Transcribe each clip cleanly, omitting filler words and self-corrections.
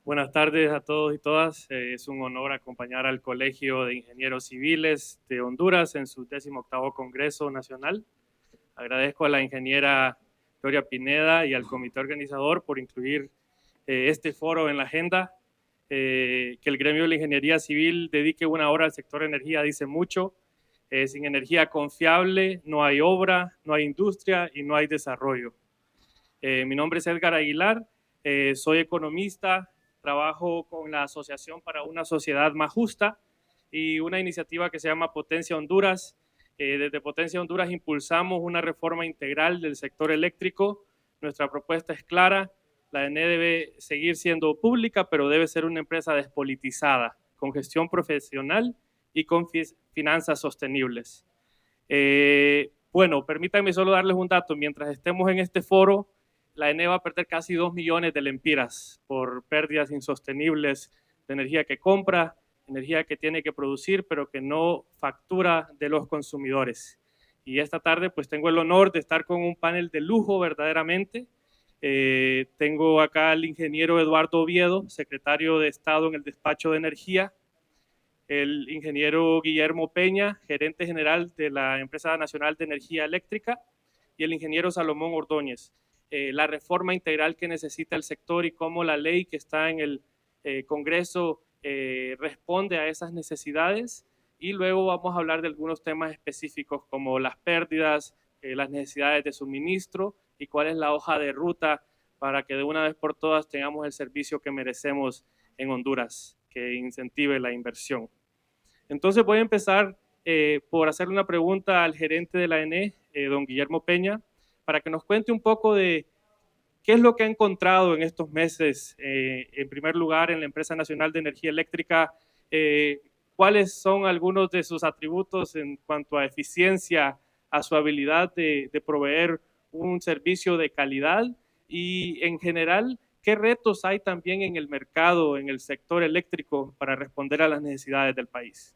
Buenas tardes a todos y todas. Es un honor acompañar al Colegio de Ingenieros Civiles de Honduras en su 18º Congreso Nacional. Agradezco a la ingeniera Gloria Pineda y al comité organizador por incluir este foro en la agenda. Que el gremio de la ingeniería civil dedique una hora al sector energía dice mucho. Sin energía confiable no hay obra, no hay industria y no hay desarrollo. Mi nombre es Edgar Aguilar, soy economista, trabajo con la Asociación para una Sociedad Más Justa y una iniciativa que se llama Potencia Honduras. Desde Potencia Honduras impulsamos una reforma integral del sector eléctrico. Nuestra propuesta es clara, la ENE debe seguir siendo pública, pero debe ser una empresa despolitizada, con gestión profesional y con finanzas sostenibles. Bueno, permítanme solo darles un dato. Mientras estemos en este foro, la ENE va a perder casi 2 millones de lempiras por pérdidas insostenibles de energía que compra, energía que tiene que producir, pero que no factura de los consumidores. Y esta tarde pues tengo el honor de estar con un panel de lujo verdaderamente. Tengo acá al ingeniero Eduardo Oviedo, secretario de Estado en el Despacho de Energía, el ingeniero Guillermo Peña, gerente general de la Empresa Nacional de Energía Eléctrica, y el ingeniero Salomón Ordóñez. La reforma integral que necesita el sector y cómo la ley que está en el Congreso responde a esas necesidades. Y luego vamos a hablar de algunos temas específicos como las pérdidas, las necesidades de suministro y cuál es la hoja de ruta para que de una vez por todas tengamos el servicio que merecemos en Honduras, que incentive la inversión. Entonces voy a empezar por hacerle una pregunta al gerente de la ENE, don Guillermo Peña, para que nos cuente un poco de qué es lo que ha encontrado en estos meses, en primer lugar, en la Empresa Nacional de Energía Eléctrica, cuáles son algunos de sus atributos en cuanto a eficiencia, a su habilidad de proveer un servicio de calidad y, en general, qué retos hay también en el mercado, en el sector eléctrico, para responder a las necesidades del país.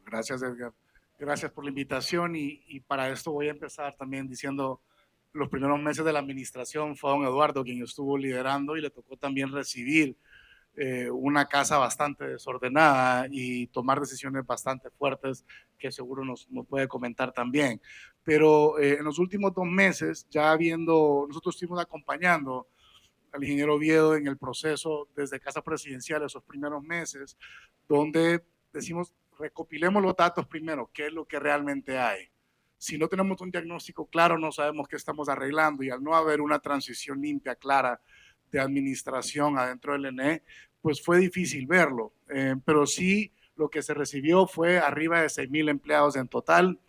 Gracias, Edgar. Gracias por la invitación y para esto voy a empezar también diciendo los primeros meses de la administración fue don Eduardo quien estuvo liderando y le tocó también recibir una casa bastante desordenada y tomar decisiones bastante fuertes que seguro nos puede comentar también. Pero en los últimos 2 meses, ya viendo, nosotros estuvimos acompañando al ingeniero Oviedo en el proceso desde Casa Presidencial esos primeros meses, donde decimos, recopilemos los datos primero, qué es lo que realmente hay. Si no tenemos un diagnóstico claro, no sabemos qué estamos arreglando y al no haber una transición limpia, clara de administración adentro del ENE, pues fue difícil verlo. Pero sí, lo que se recibió fue arriba de 6,000 empleados en total,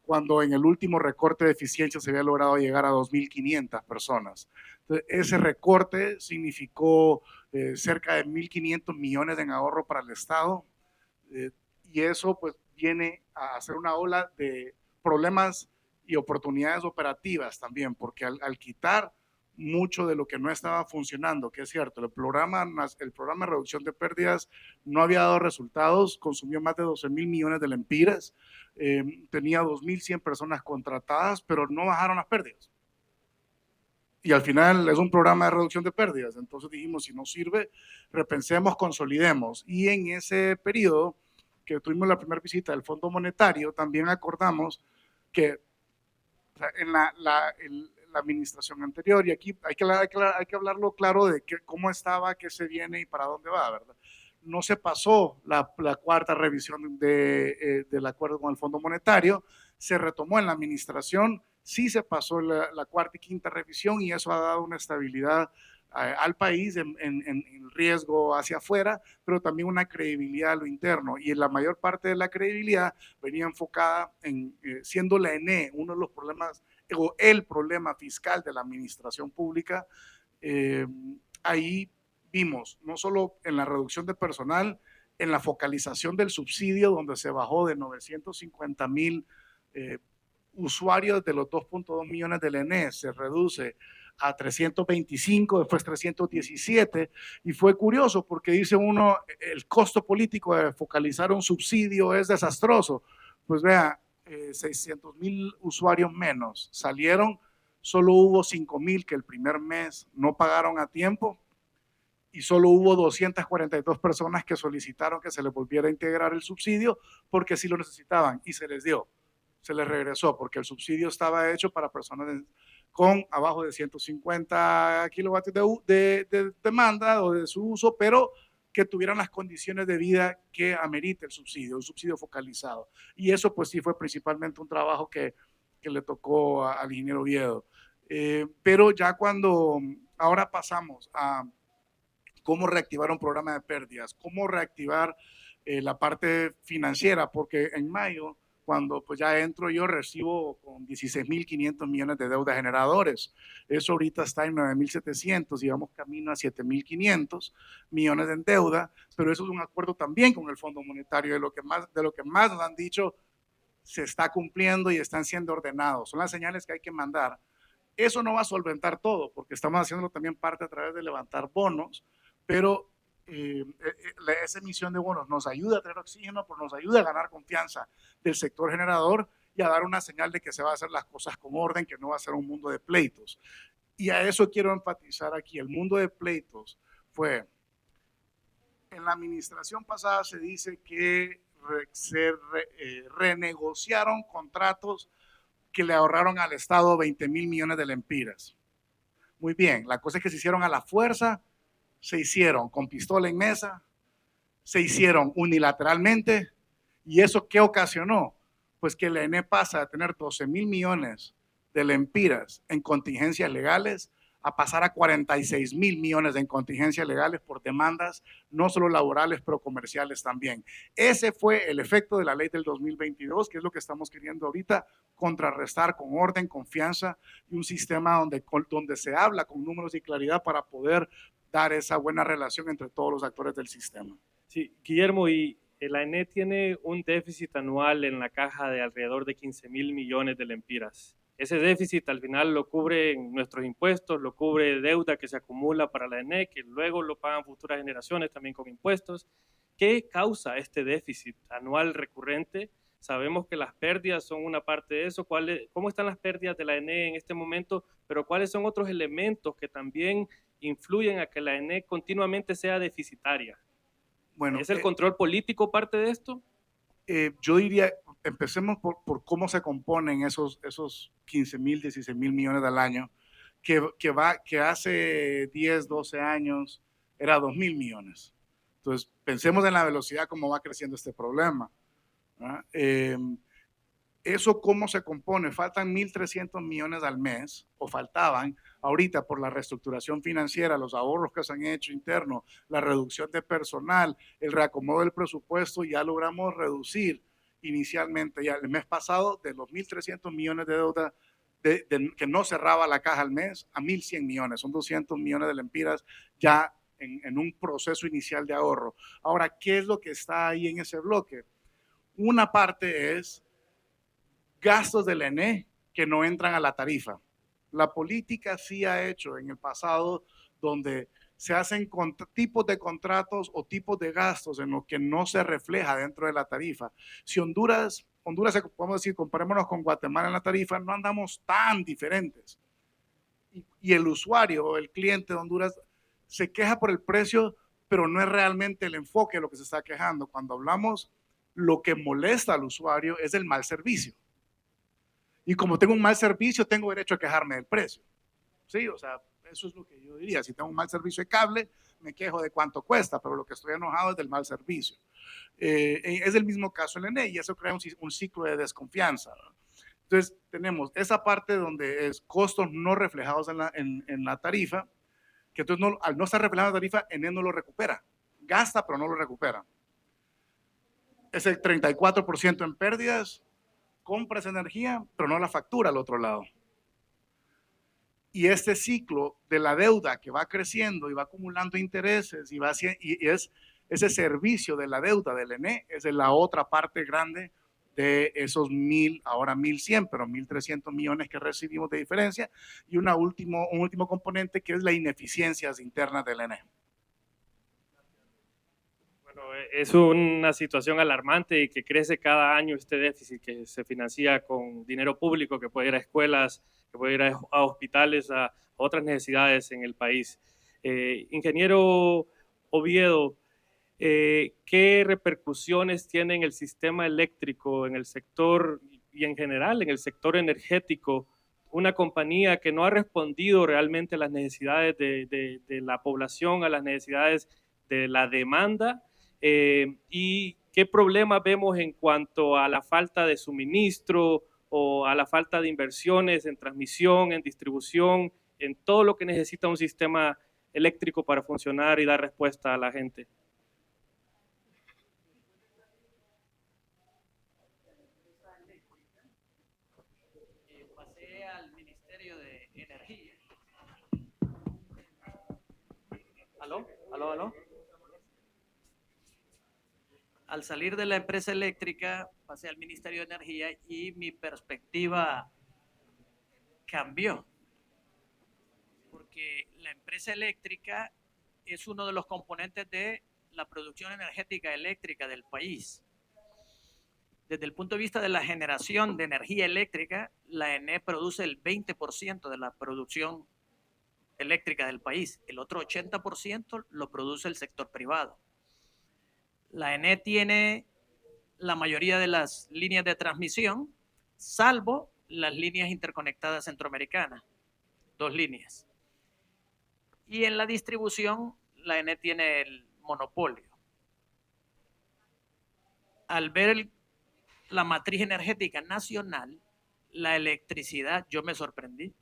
cuando en el último recorte de eficiencia se había logrado llegar a 2,500 personas. Entonces, ese recorte significó cerca de 1,500 millones en ahorro para el Estado, y eso pues viene a hacer una ola de problemas y oportunidades operativas también, porque al quitar mucho de lo que no estaba funcionando, que es cierto, el programa de reducción de pérdidas no había dado resultados, consumió más de 12,000 millones de lempiras, tenía 2,100 personas contratadas, pero no bajaron las pérdidas. Y al final es un programa de reducción de pérdidas. Entonces dijimos, si no sirve, repensemos, consolidemos. Y en ese periodo que tuvimos la primera visita del Fondo Monetario, también acordamos que en la administración anterior, y aquí hay que hablarlo claro de cómo estaba, qué se viene y para dónde va, ¿verdad? No se pasó la cuarta revisión del acuerdo con el Fondo Monetario, se retomó en la administración, sí se pasó la cuarta y quinta revisión y eso ha dado una estabilidad al país en riesgo hacia afuera, pero también una credibilidad a lo interno. Y en la mayor parte de la credibilidad venía enfocada en siendo la ENE uno de los problemas, o el problema fiscal de la administración pública. Ahí vimos, no solo en la reducción de personal, en la focalización del subsidio, donde se bajó de 950,000 usuarios de los 2,2 millones del ENE, se reduce a 325, después 317, y fue curioso porque dice uno, el costo político de focalizar un subsidio es desastroso. Pues vea, 600,000 usuarios menos salieron, solo hubo 5,000 que el primer mes no pagaron a tiempo, y solo hubo 242 personas que solicitaron que se les volviera a integrar el subsidio porque sí lo necesitaban y se les dio, se les regresó porque el subsidio estaba hecho para personas con abajo de 150 kilovatios de demanda o de su uso, pero que tuvieran las condiciones de vida que amerita el subsidio focalizado. Y eso pues sí fue principalmente un trabajo que le tocó al ingeniero Oviedo. Pero ya cuando ahora pasamos a cómo reactivar un programa de pérdidas, cómo reactivar la parte financiera, porque en mayo, cuando pues ya entro yo, recibo con 16.500 millones de deuda generadores. Eso ahorita está en 9.700 y vamos camino a 7.500 millones de deuda, pero eso es un acuerdo también con el Fondo Monetario, de lo que más nos han dicho se está cumpliendo y están siendo ordenados. Son las señales que hay que mandar. Eso no va a solventar todo, porque estamos haciéndolo también parte a través de levantar bonos, pero esa emisión de bonos nos ayuda a tener oxígeno, pero nos ayuda a ganar confianza del sector generador y a dar una señal de que se va a hacer las cosas con orden, que no va a ser un mundo de pleitos. Y a eso quiero enfatizar aquí. El mundo de pleitos fue, en la administración pasada se dice que se renegociaron contratos que le ahorraron al Estado 20.000 millones de lempiras. Muy bien, la cosa es que se hicieron a la fuerza, se hicieron con pistola en mesa, se hicieron unilateralmente, y eso ¿qué ocasionó? Pues que la ENE pasa a tener 12.000 millones de lempiras en contingencias legales a pasar a 46.000 millones en contingencias legales por demandas no solo laborales, pero comerciales también. Ese fue el efecto de la ley del 2022, que es lo que estamos queriendo ahorita contrarrestar con orden, confianza y un sistema donde se habla con números y claridad para poder dar esa buena relación entre todos los actores del sistema. Sí, Guillermo, y la ENE tiene un déficit anual en la caja de alrededor de 15.000 millones de lempiras. Ese déficit al final lo cubren nuestros impuestos, lo cubre deuda que se acumula para la ENE, que luego lo pagan futuras generaciones también con impuestos. ¿Qué causa este déficit anual recurrente? Sabemos que las pérdidas son una parte de eso. ¿Cómo están las pérdidas de la ENE en este momento? Pero ¿cuáles son otros elementos que también influyen a que la ENE continuamente sea deficitaria? Bueno, ¿Es el control político parte de esto? Yo diría, empecemos por cómo se componen esos 15.000, 16.000 millones al año, que hace 10, 12 años era 2.000 millones. Entonces, pensemos en la velocidad como va creciendo este problema. ¿Eso cómo se compone? Faltan 1.300 millones al mes, o faltaban ahorita por la reestructuración financiera, los ahorros que se han hecho internos, la reducción de personal, el reacomodo del presupuesto, ya logramos reducir inicialmente, ya el mes pasado, de los 1.300 millones de deuda que no cerraba la caja al mes a 1.100 millones, son 200 millones de lempiras ya en un proceso inicial de ahorro. Ahora, ¿qué es lo que está ahí en ese bloque? Una parte es gastos del ENE que no entran a la tarifa. La política sí ha hecho en el pasado donde se hacen tipos de contratos o tipos de gastos en los que no se refleja dentro de la tarifa. Si Honduras, podemos decir, comparémonos con Guatemala en la tarifa, no andamos tan diferentes. Y el usuario, el cliente de Honduras, se queja por el precio, pero no es realmente el enfoque de lo que se está quejando. Cuando hablamos, lo que molesta al usuario es el mal servicio. Y como tengo un mal servicio, tengo derecho a quejarme del precio. Sí, o sea, eso es lo que yo diría. Si tengo un mal servicio de cable, me quejo de cuánto cuesta, pero lo que estoy enojado es del mal servicio. Es el mismo caso en el ENE y eso crea un ciclo de desconfianza. Entonces, tenemos esa parte donde es costos no reflejados en la tarifa, que entonces al no estar reflejado en la tarifa, ENE no lo recupera. Gasta, pero no lo recupera. Es el 34% en pérdidas, compras energía, pero no la factura al otro lado. Y este ciclo de la deuda que va creciendo y va acumulando intereses y es ese servicio de la deuda del ENE, es la otra parte grande de esos 1.000, ahora 1.100, pero 1.300 millones que recibimos de diferencia, y un último componente que es la ineficiencia interna del ENE. Es una situación alarmante y que crece cada año este déficit que se financia con dinero público que puede ir a escuelas, que puede ir a hospitales, a otras necesidades en el país. Ingeniero Oviedo, ¿qué repercusiones tiene en el sistema eléctrico, en el sector y en general en el sector energético, una compañía que no ha respondido realmente a las necesidades de la población, a las necesidades de la demanda? ¿Y qué problemas vemos en cuanto a la falta de suministro o a la falta de inversiones en transmisión, en distribución, en todo lo que necesita un sistema eléctrico para funcionar y dar respuesta a la gente? Pasé al Ministerio de Energía. ¿Aló? ¿Aló? ¿Aló? Al salir de la empresa eléctrica, pasé al Ministerio de Energía y mi perspectiva cambió. Porque la empresa eléctrica es uno de los componentes de la producción energética eléctrica del país. Desde el punto de vista de la generación de energía eléctrica, la ENE produce el 20% de la producción eléctrica del país. El otro 80% lo produce el sector privado. La ENE tiene la mayoría de las líneas de transmisión, salvo las líneas interconectadas centroamericanas, 2 líneas. Y en la distribución, la ENE tiene el monopolio. Al ver la matriz energética nacional, la electricidad, yo me sorprendí,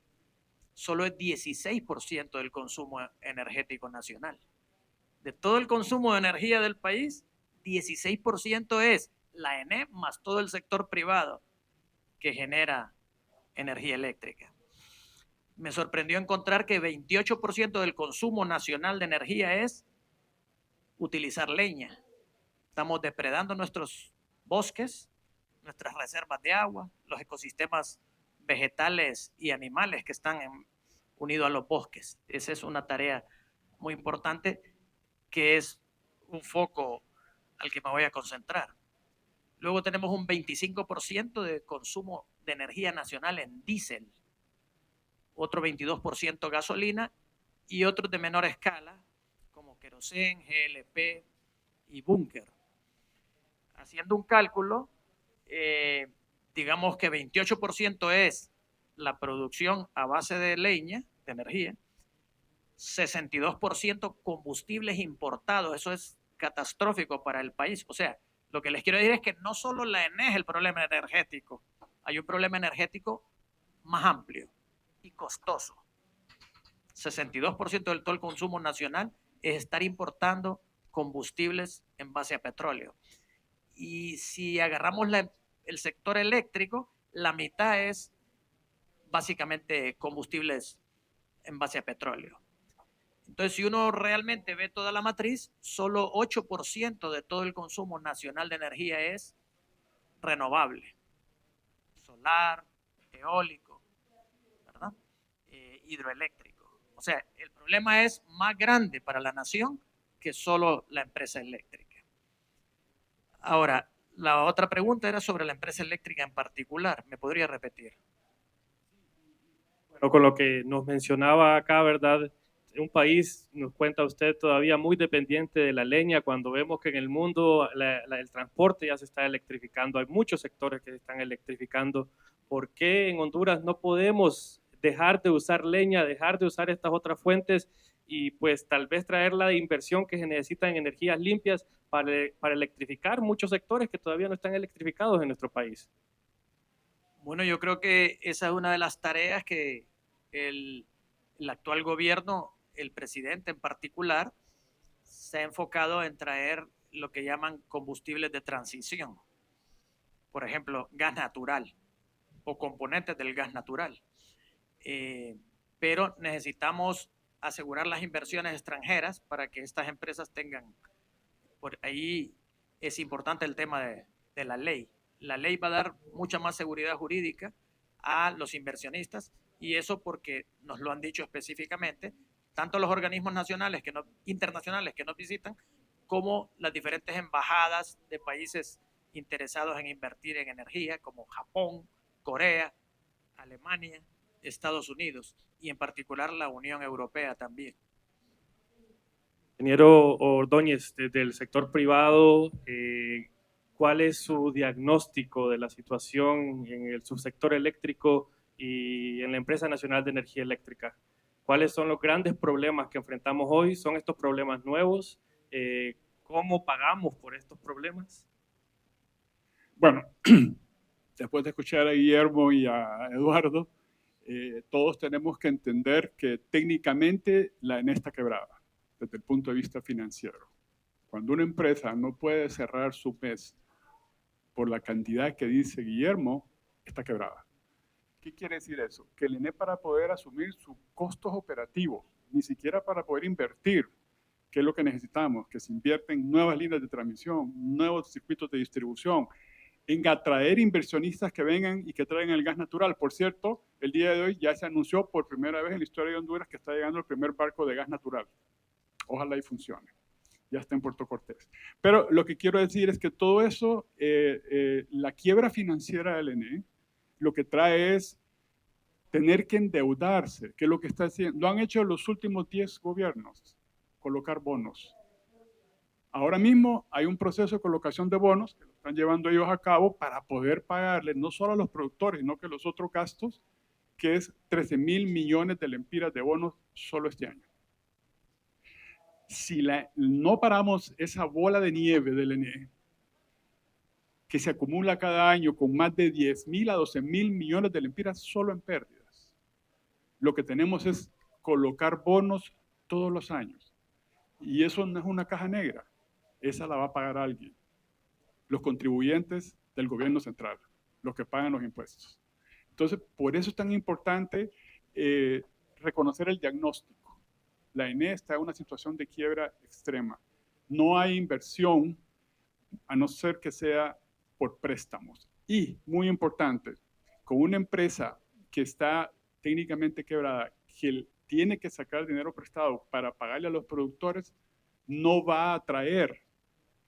solo es 16% del consumo energético nacional. De todo el consumo de energía del país, 16% es la ENE más todo el sector privado que genera energía eléctrica. Me sorprendió encontrar que 28% del consumo nacional de energía es utilizar leña. Estamos depredando nuestros bosques, nuestras reservas de agua, los ecosistemas vegetales y animales que están unidos a los bosques. Esa es una tarea muy importante que es un foco al que me voy a concentrar. Luego tenemos un 25% de consumo de energía nacional en diésel, otro 22% gasolina y otros de menor escala como querosén, GLP y búnker. Haciendo un cálculo, digamos que 28% es la producción a base de leña, de energía, 62% combustibles importados, eso es catastrófico para el país. O sea, lo que les quiero decir es que no solo la ENE es el problema energético, hay un problema energético más amplio y costoso. 62% del todo el consumo nacional es estar importando combustibles en base a petróleo. Y si agarramos el sector eléctrico, la mitad es básicamente combustibles en base a petróleo. Entonces, si uno realmente ve toda la matriz, solo 8% de todo el consumo nacional de energía es renovable. Solar, eólico, ¿verdad? Hidroeléctrico. O sea, el problema es más grande para la nación que solo la empresa eléctrica. Ahora, la otra pregunta era sobre la empresa eléctrica en particular. ¿Me podría repetir? Bueno, con lo que nos mencionaba acá, ¿verdad? Un país, nos cuenta usted, todavía muy dependiente de la leña, cuando vemos que en el mundo el transporte ya se está electrificando, hay muchos sectores que se están electrificando. ¿Por qué en Honduras no podemos dejar de usar leña, dejar de usar estas otras fuentes y pues tal vez traer la inversión que se necesita en energías limpias para electrificar muchos sectores que todavía no están electrificados en nuestro país? Bueno, yo creo que esa es una de las tareas que el actual gobierno, el presidente en particular, se ha enfocado en traer lo que llaman combustibles de transición. Por ejemplo, gas natural o componentes del gas natural. Pero necesitamos asegurar las inversiones extranjeras para que estas empresas tengan. Por ahí es importante el tema de la ley. La ley va a dar mucha más seguridad jurídica a los inversionistas y eso porque nos lo han dicho específicamente tanto los organismos nacionales internacionales que nos visitan como las diferentes embajadas de países interesados en invertir en energía como Japón, Corea, Alemania, Estados Unidos y en particular la Unión Europea también. Ingeniero Ordóñez, desde el sector privado, ¿cuál es su diagnóstico de la situación en el subsector eléctrico y en la Empresa Nacional de Energía Eléctrica? ¿Cuáles son los grandes problemas que enfrentamos hoy? ¿Son estos problemas nuevos? ¿Cómo pagamos por estos problemas? Bueno, después de escuchar a Guillermo y a Eduardo, todos tenemos que entender que técnicamente la ENE está quebrada desde el punto de vista financiero. Cuando una empresa no puede cerrar su mes por la cantidad que dice Guillermo, está quebrada. ¿Qué quiere decir eso? Que el ENE, para poder asumir sus costos operativos, ni siquiera para poder invertir, que es lo que necesitamos, que se invierten en nuevas líneas de transmisión, nuevos circuitos de distribución, en atraer inversionistas que vengan y que traigan el gas natural. Por cierto, el día de hoy ya se anunció por primera vez en la historia de Honduras que está llegando el primer barco de gas natural. Ojalá y funcione. Ya está en Puerto Cortés. Pero lo que quiero decir es que todo eso, la quiebra financiera del ENE, lo que trae es tener que endeudarse, que es lo que está haciendo. Lo han hecho los últimos 10 gobiernos, colocar bonos. Ahora mismo hay un proceso de colocación de bonos que lo están llevando ellos a cabo para poder pagarle no solo a los productores, sino que los otros gastos, que es 13.000 millones de lempiras de bonos solo este año. Si no paramos esa bola de nieve del ENE, que se acumula cada año con más de 10.000 a 12.000 millones de lempiras solo en pérdidas, lo que tenemos es colocar bonos todos los años. Y eso no es una caja negra, esa la va a pagar alguien. Los contribuyentes del gobierno central, los que pagan los impuestos. Entonces, por eso es tan importante reconocer el diagnóstico. La ENE está en una situación de quiebra extrema. No hay inversión, a no ser que sea por préstamos. Y, muy importante, con una empresa que está técnicamente quebrada, que tiene que sacar dinero prestado para pagarle a los productores, no va a atraer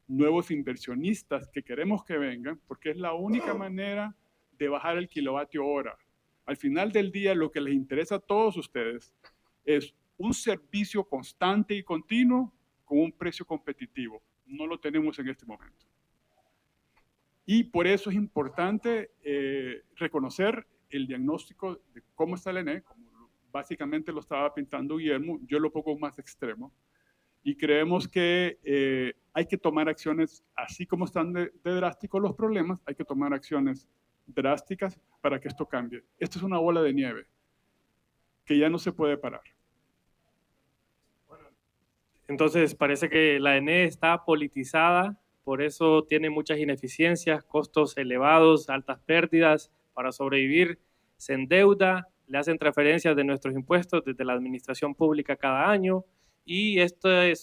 nuevos inversionistas que queremos que vengan, porque es la única manera de bajar el kilovatio hora. Al final del día, lo que les interesa a todos ustedes es un servicio constante y continuo con un precio competitivo. No lo tenemos en este momento. Y por eso es importante reconocer el diagnóstico de cómo está el ENE, como básicamente lo estaba pintando Guillermo, yo lo pongo más extremo. Y creemos que hay que tomar acciones, así como están de drásticos los problemas, hay que tomar acciones drásticas para que esto cambie. Esto es una bola de nieve que ya no se puede parar. Entonces, parece que la ENE está politizada, por eso tiene muchas ineficiencias, costos elevados, altas pérdidas. Para sobrevivir se endeuda, le hacen transferencias de nuestros impuestos desde la administración pública cada año, y este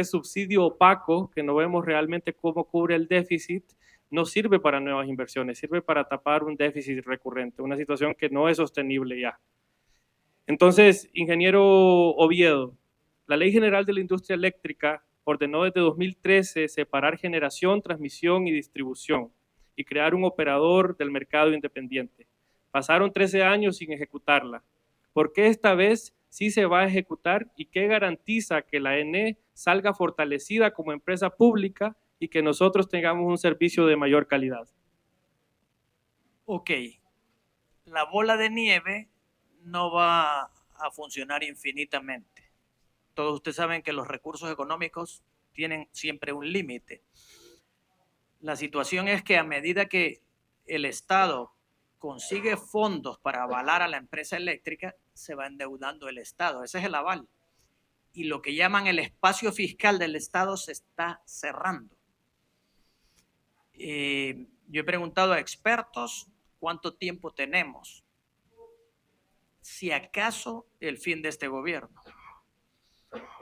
subsidio opaco, que no vemos realmente cómo cubre el déficit, no sirve para nuevas inversiones, sirve para tapar un déficit recurrente, una situación que no es sostenible ya. Entonces, ingeniero Oviedo, la Ley General de la Industria Eléctrica ordenó desde 2013 separar generación, transmisión y distribución y crear un operador del mercado independiente. Pasaron 13 años sin ejecutarla. ¿Por qué esta vez sí se va a ejecutar y qué garantiza que la ENE salga fortalecida como empresa pública y que nosotros tengamos un servicio de mayor calidad? Ok, la bola de nieve no va a funcionar infinitamente. Todos ustedes saben que los recursos económicos tienen siempre un límite. La situación es que a medida que el Estado consigue fondos para avalar a la empresa eléctrica, se va endeudando el Estado. Ese es el aval. Y lo que llaman el espacio fiscal del Estado se está cerrando. Yo he preguntado a expertos cuánto tiempo tenemos. Si acaso el fin de este gobierno.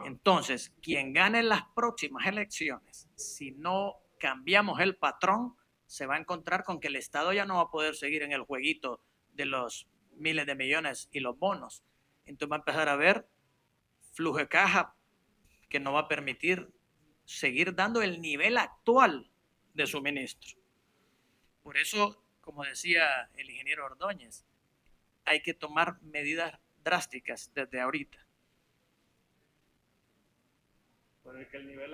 Entonces, quien gane las próximas elecciones, si no cambiamos el patrón, se va a encontrar con que el Estado ya no va a poder seguir en el jueguito de los miles de millones y los bonos. Entonces va a empezar a haber flujo de caja que no va a permitir seguir dando el nivel actual de suministro. Por eso, como decía el ingeniero Ordóñez, hay que tomar medidas drásticas desde ahorita. Bueno, es que el nivel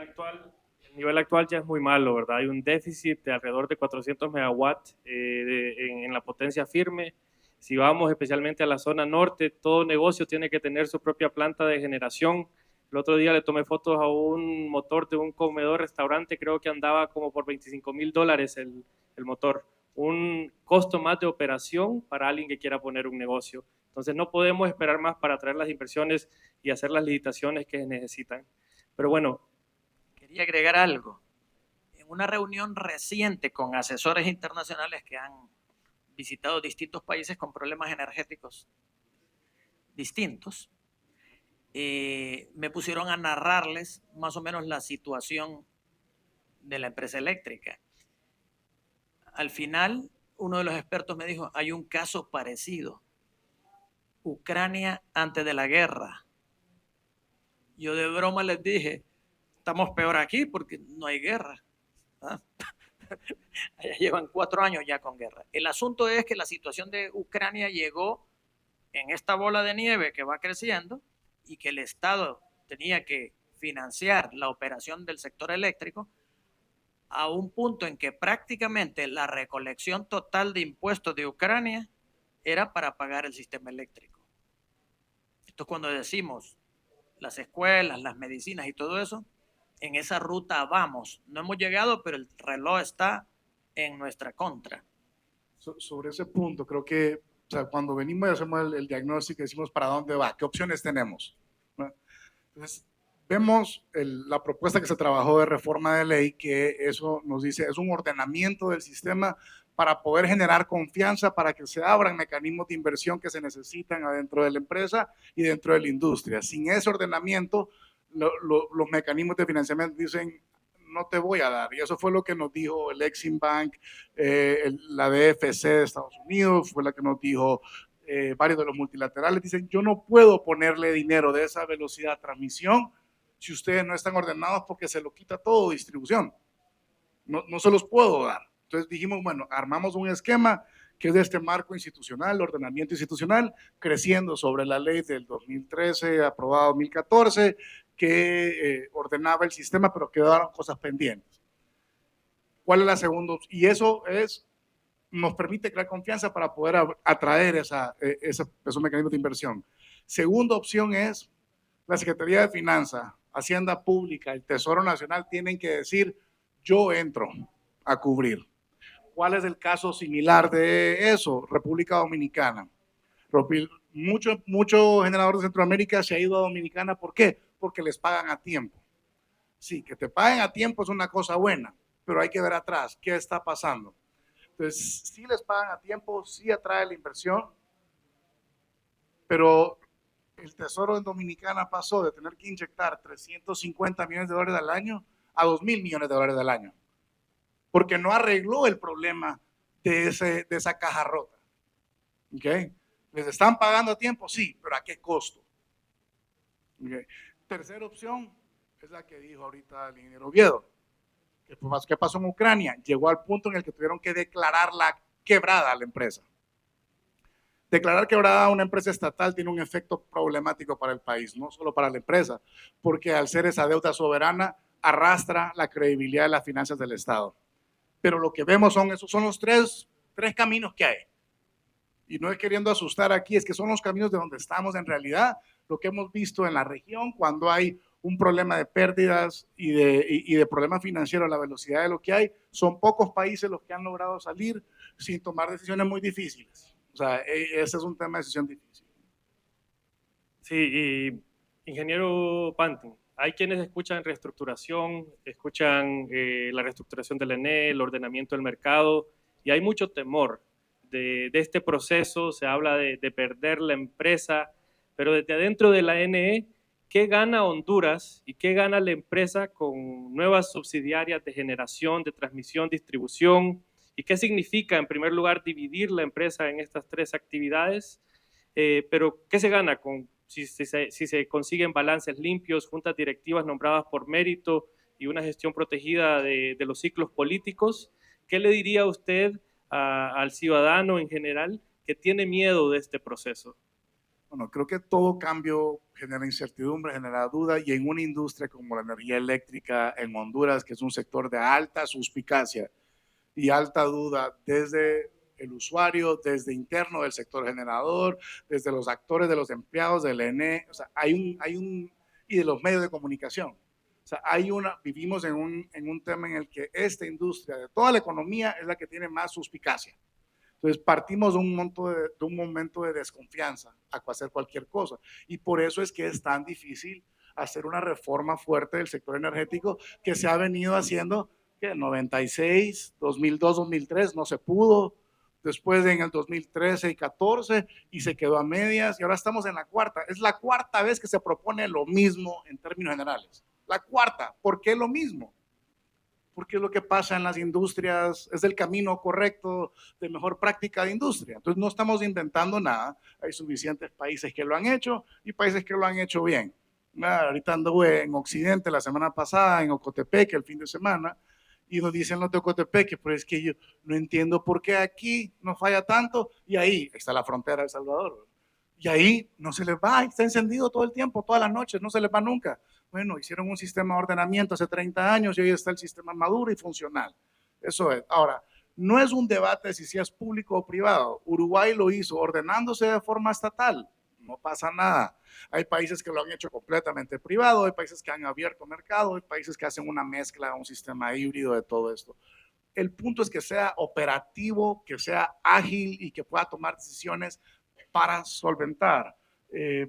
actual ya es muy malo, ¿verdad? Hay un déficit de alrededor de 400 megawatts en la potencia firme. Si vamos especialmente a la zona norte, todo negocio tiene que tener su propia planta de generación. El otro día le tomé fotos a un motor de un comedor restaurante, creo que andaba como por $25,000 el motor. Un costo más de operación para alguien que quiera poner un negocio. Entonces no podemos esperar más para traer las inversiones y hacer las licitaciones que necesitan. Pero bueno. Quería agregar algo. En una reunión reciente con asesores internacionales que han visitado distintos países con problemas energéticos distintos, me pusieron a narrarles más o menos la situación de la empresa eléctrica. Al final, uno de los expertos me dijo, hay un caso parecido. Ucrania antes de la guerra. Yo de broma les dije, estamos peor aquí porque no hay guerra. ¿Ah? Allá llevan 4 años ya con guerra. El asunto es que la situación de Ucrania llegó en esta bola de nieve que va creciendo y que el Estado tenía que financiar la operación del sector eléctrico a un punto en que prácticamente la recolección total de impuestos de Ucrania era para pagar el sistema eléctrico. Esto es cuando decimos las escuelas, las medicinas y todo eso, en esa ruta vamos. No hemos llegado, pero el reloj está en nuestra contra. Sobre ese punto, creo que, o sea, cuando venimos y hacemos el diagnóstico, decimos para dónde va, qué opciones tenemos, ¿no? Entonces, vemos la propuesta que se trabajó de reforma de ley, que eso nos dice, es un ordenamiento del sistema para poder generar confianza, para que se abran mecanismos de inversión que se necesitan adentro de la empresa y dentro de la industria. Sin ese ordenamiento, los mecanismos de financiamiento dicen, no te voy a dar. Y eso fue lo que nos dijo el Exim Bank, la DFC de Estados Unidos, fue la que nos dijo varios de los multilaterales. Dicen, yo no puedo ponerle dinero de esa velocidad de transmisión si ustedes no están ordenados porque se lo quita todo distribución. No se los puedo dar. Entonces dijimos, bueno, armamos un esquema que es de este marco institucional, ordenamiento institucional, creciendo sobre la ley del 2013, aprobada 2014, que ordenaba el sistema, pero quedaron cosas pendientes. ¿Cuál es la segunda? Y eso nos permite crear confianza para poder atraer esos mecanismos de inversión. Segunda opción es la Secretaría de Finanzas, Hacienda Pública, el Tesoro Nacional tienen que decir, yo entro a cubrir. ¿Cuál es el caso similar de eso? República Dominicana. Mucho generador de Centroamérica se ha ido a Dominicana. ¿Por qué? Porque les pagan a tiempo. Sí, que te paguen a tiempo es una cosa buena, pero hay que ver atrás qué está pasando. Entonces, sí les pagan a tiempo, sí atrae la inversión, pero el Tesoro en Dominicana pasó de tener que inyectar $350 millones al año a $2,000 millones al año, porque no arregló el problema de esa caja rota. ¿Okay? ¿Les están pagando a tiempo? Sí, pero ¿a qué costo? Okay. Tercera opción es la que dijo ahorita el ingeniero Oviedo. ¿Qué pasó en Ucrania? Llegó al punto en el que tuvieron que declararla quebrada a la empresa. Declarar quebrada a una empresa estatal tiene un efecto problemático para el país, no solo para la empresa, porque al ser esa deuda soberana arrastra la credibilidad de las finanzas del Estado. Pero lo que vemos esos son los tres caminos que hay. Y no es queriendo asustar aquí, es que son los caminos de donde estamos en realidad, lo que hemos visto en la región cuando hay un problema de pérdidas y de problemas financieros a la velocidad de lo que hay. Son pocos países los que han logrado salir sin tomar decisiones muy difíciles. O sea, ese es un tema de decisión difícil. Sí, y ingeniero Pantin, hay quienes escuchan reestructuración, escuchan la reestructuración del ENE, el ordenamiento del mercado, y hay mucho temor de este proceso. Se habla de perder la empresa, pero desde adentro de la NE, ¿qué gana Honduras y qué gana la empresa con nuevas subsidiarias de generación, de transmisión, distribución? ¿Y qué significa, en primer lugar, dividir la empresa en estas 3 actividades? Pero, ¿qué se gana si se consiguen balances limpios, juntas directivas nombradas por mérito y una gestión protegida de los ciclos políticos? ¿Qué le diría usted al ciudadano en general que tiene miedo de este proceso? Bueno, creo que todo cambio genera incertidumbre, genera duda, y en una industria como la energía eléctrica en Honduras, que es un sector de alta suspicacia y alta duda desde el usuario, desde interno del sector generador, desde los actores de los empleados del ENE, o sea, y de los medios de comunicación. O sea, vivimos en un tema en el que esta industria de toda la economía es la que tiene más suspicacia. Entonces partimos de un momento de desconfianza a hacer cualquier cosa. Y por eso es que es tan difícil hacer una reforma fuerte del sector energético que se ha venido haciendo que en 96, 2002, 2003 no se pudo. Después en el 2013 y 14 y se quedó a medias y ahora estamos en la cuarta. Es la cuarta vez que se propone lo mismo en términos generales. La cuarta. ¿Por qué lo mismo? Porque es lo que pasa en las industrias, es el camino correcto de mejor práctica de industria. Entonces no estamos inventando nada, hay suficientes países que lo han hecho y países que lo han hecho bien. Ahorita anduve en Occidente la semana pasada, en Ocotepeque el fin de semana, y nos dicen los de Ocotepeque, pero es que yo no entiendo por qué aquí no falla tanto, y ahí está la frontera de El Salvador. Y ahí no se les va, está encendido todo el tiempo, todas las noches, no se les va nunca. Bueno, hicieron un sistema de ordenamiento hace 30 años y hoy está el sistema maduro y funcional. Eso es. Ahora, no es un debate si es público o privado. Uruguay lo hizo ordenándose de forma estatal. No pasa nada. Hay países que lo han hecho completamente privado, hay países que han abierto mercado, hay países que hacen una mezcla, un sistema híbrido de todo esto. El punto es que sea operativo, que sea ágil y que pueda tomar decisiones para solventar.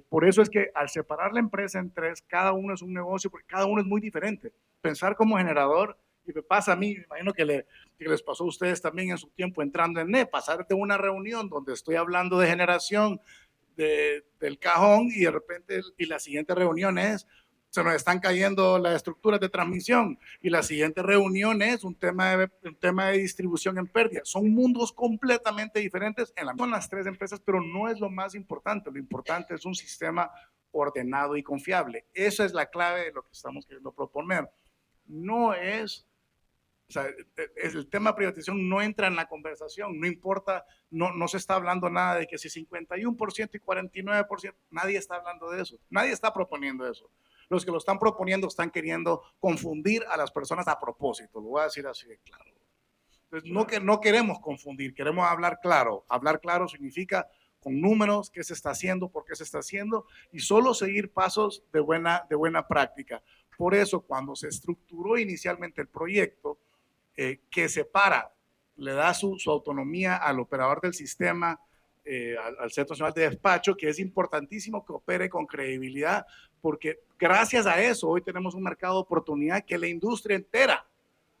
Por eso es que al separar la empresa en tres, cada uno es un negocio, porque cada uno es muy diferente. Pensar como generador, y me pasa a mí, me imagino que les pasó a ustedes también en su tiempo entrando en NE, pasar de una reunión donde estoy hablando de generación del cajón y de repente, y la siguiente reunión es, se nos están cayendo las estructuras de transmisión y la siguiente reunión es un tema de distribución en pérdida. Son mundos completamente diferentes son las tres empresas, pero no es lo más importante. Lo importante es un sistema ordenado y confiable. Esa es la clave de lo que estamos queriendo proponer. No es, o sea, el tema de privatización no entra en la conversación, no importa, no se está hablando nada de que si 51% y 49%, nadie está hablando de eso, nadie está proponiendo eso. Los que lo están proponiendo están queriendo confundir a las personas a propósito, lo voy a decir así de claro. Entonces, no queremos confundir, queremos hablar claro. Hablar claro significa con números, qué se está haciendo, por qué se está haciendo, y solo seguir pasos de buena práctica. Por eso, cuando se estructuró inicialmente el proyecto, que separa, le da su autonomía al operador del sistema, al Centro Nacional de Despacho, que es importantísimo que opere con credibilidad, porque gracias a eso hoy tenemos un mercado de oportunidad que la industria entera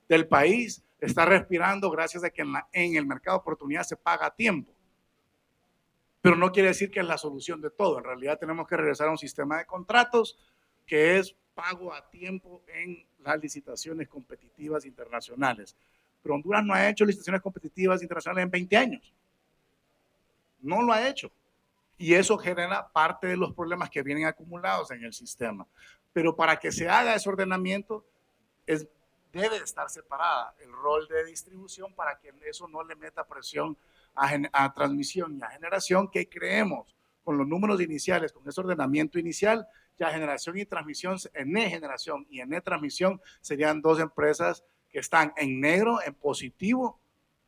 del país está respirando gracias a que en el mercado de oportunidad se paga a tiempo. Pero no quiere decir que es la solución de todo. En realidad tenemos que regresar a un sistema de contratos que es pago a tiempo en las licitaciones competitivas internacionales. Pero Honduras no ha hecho licitaciones competitivas internacionales en 20 años. No lo ha hecho. Y eso genera parte de los problemas que vienen acumulados en el sistema. Pero para que se haga ese ordenamiento, debe estar separada el rol de distribución para que eso no le meta presión a transmisión y a generación, que creemos con los números iniciales, con ese ordenamiento inicial, ya generación y transmisión, en generación y en transmisión serían dos empresas que están en negro, en positivo,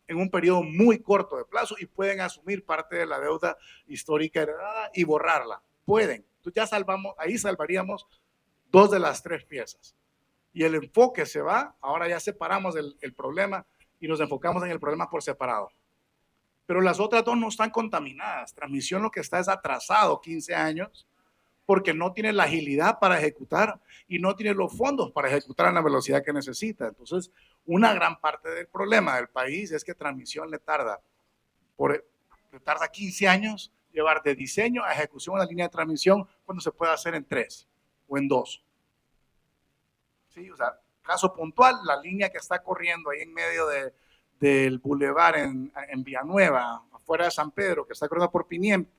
en un periodo muy corto de plazo y pueden asumir parte de la deuda histórica heredada y borrarla. Pueden. Entonces ya ahí salvaríamos dos de las tres piezas. Y el enfoque se va, ahora ya separamos el problema y nos enfocamos en el problema por separado. Pero las otras dos no están contaminadas. Transmisión lo que está es atrasado 15 años porque no tiene la agilidad para ejecutar y no tiene los fondos para ejecutar a la velocidad que necesita. Entonces, una gran parte del problema del país es que transmisión le tarda 15 años llevar de diseño a ejecución una línea de transmisión cuando se puede hacer en 3 o en 2. Sí, o sea, caso puntual, la línea que está corriendo ahí en medio del bulevar en Villanueva, afuera de San Pedro, que está corriendo por Pimienta,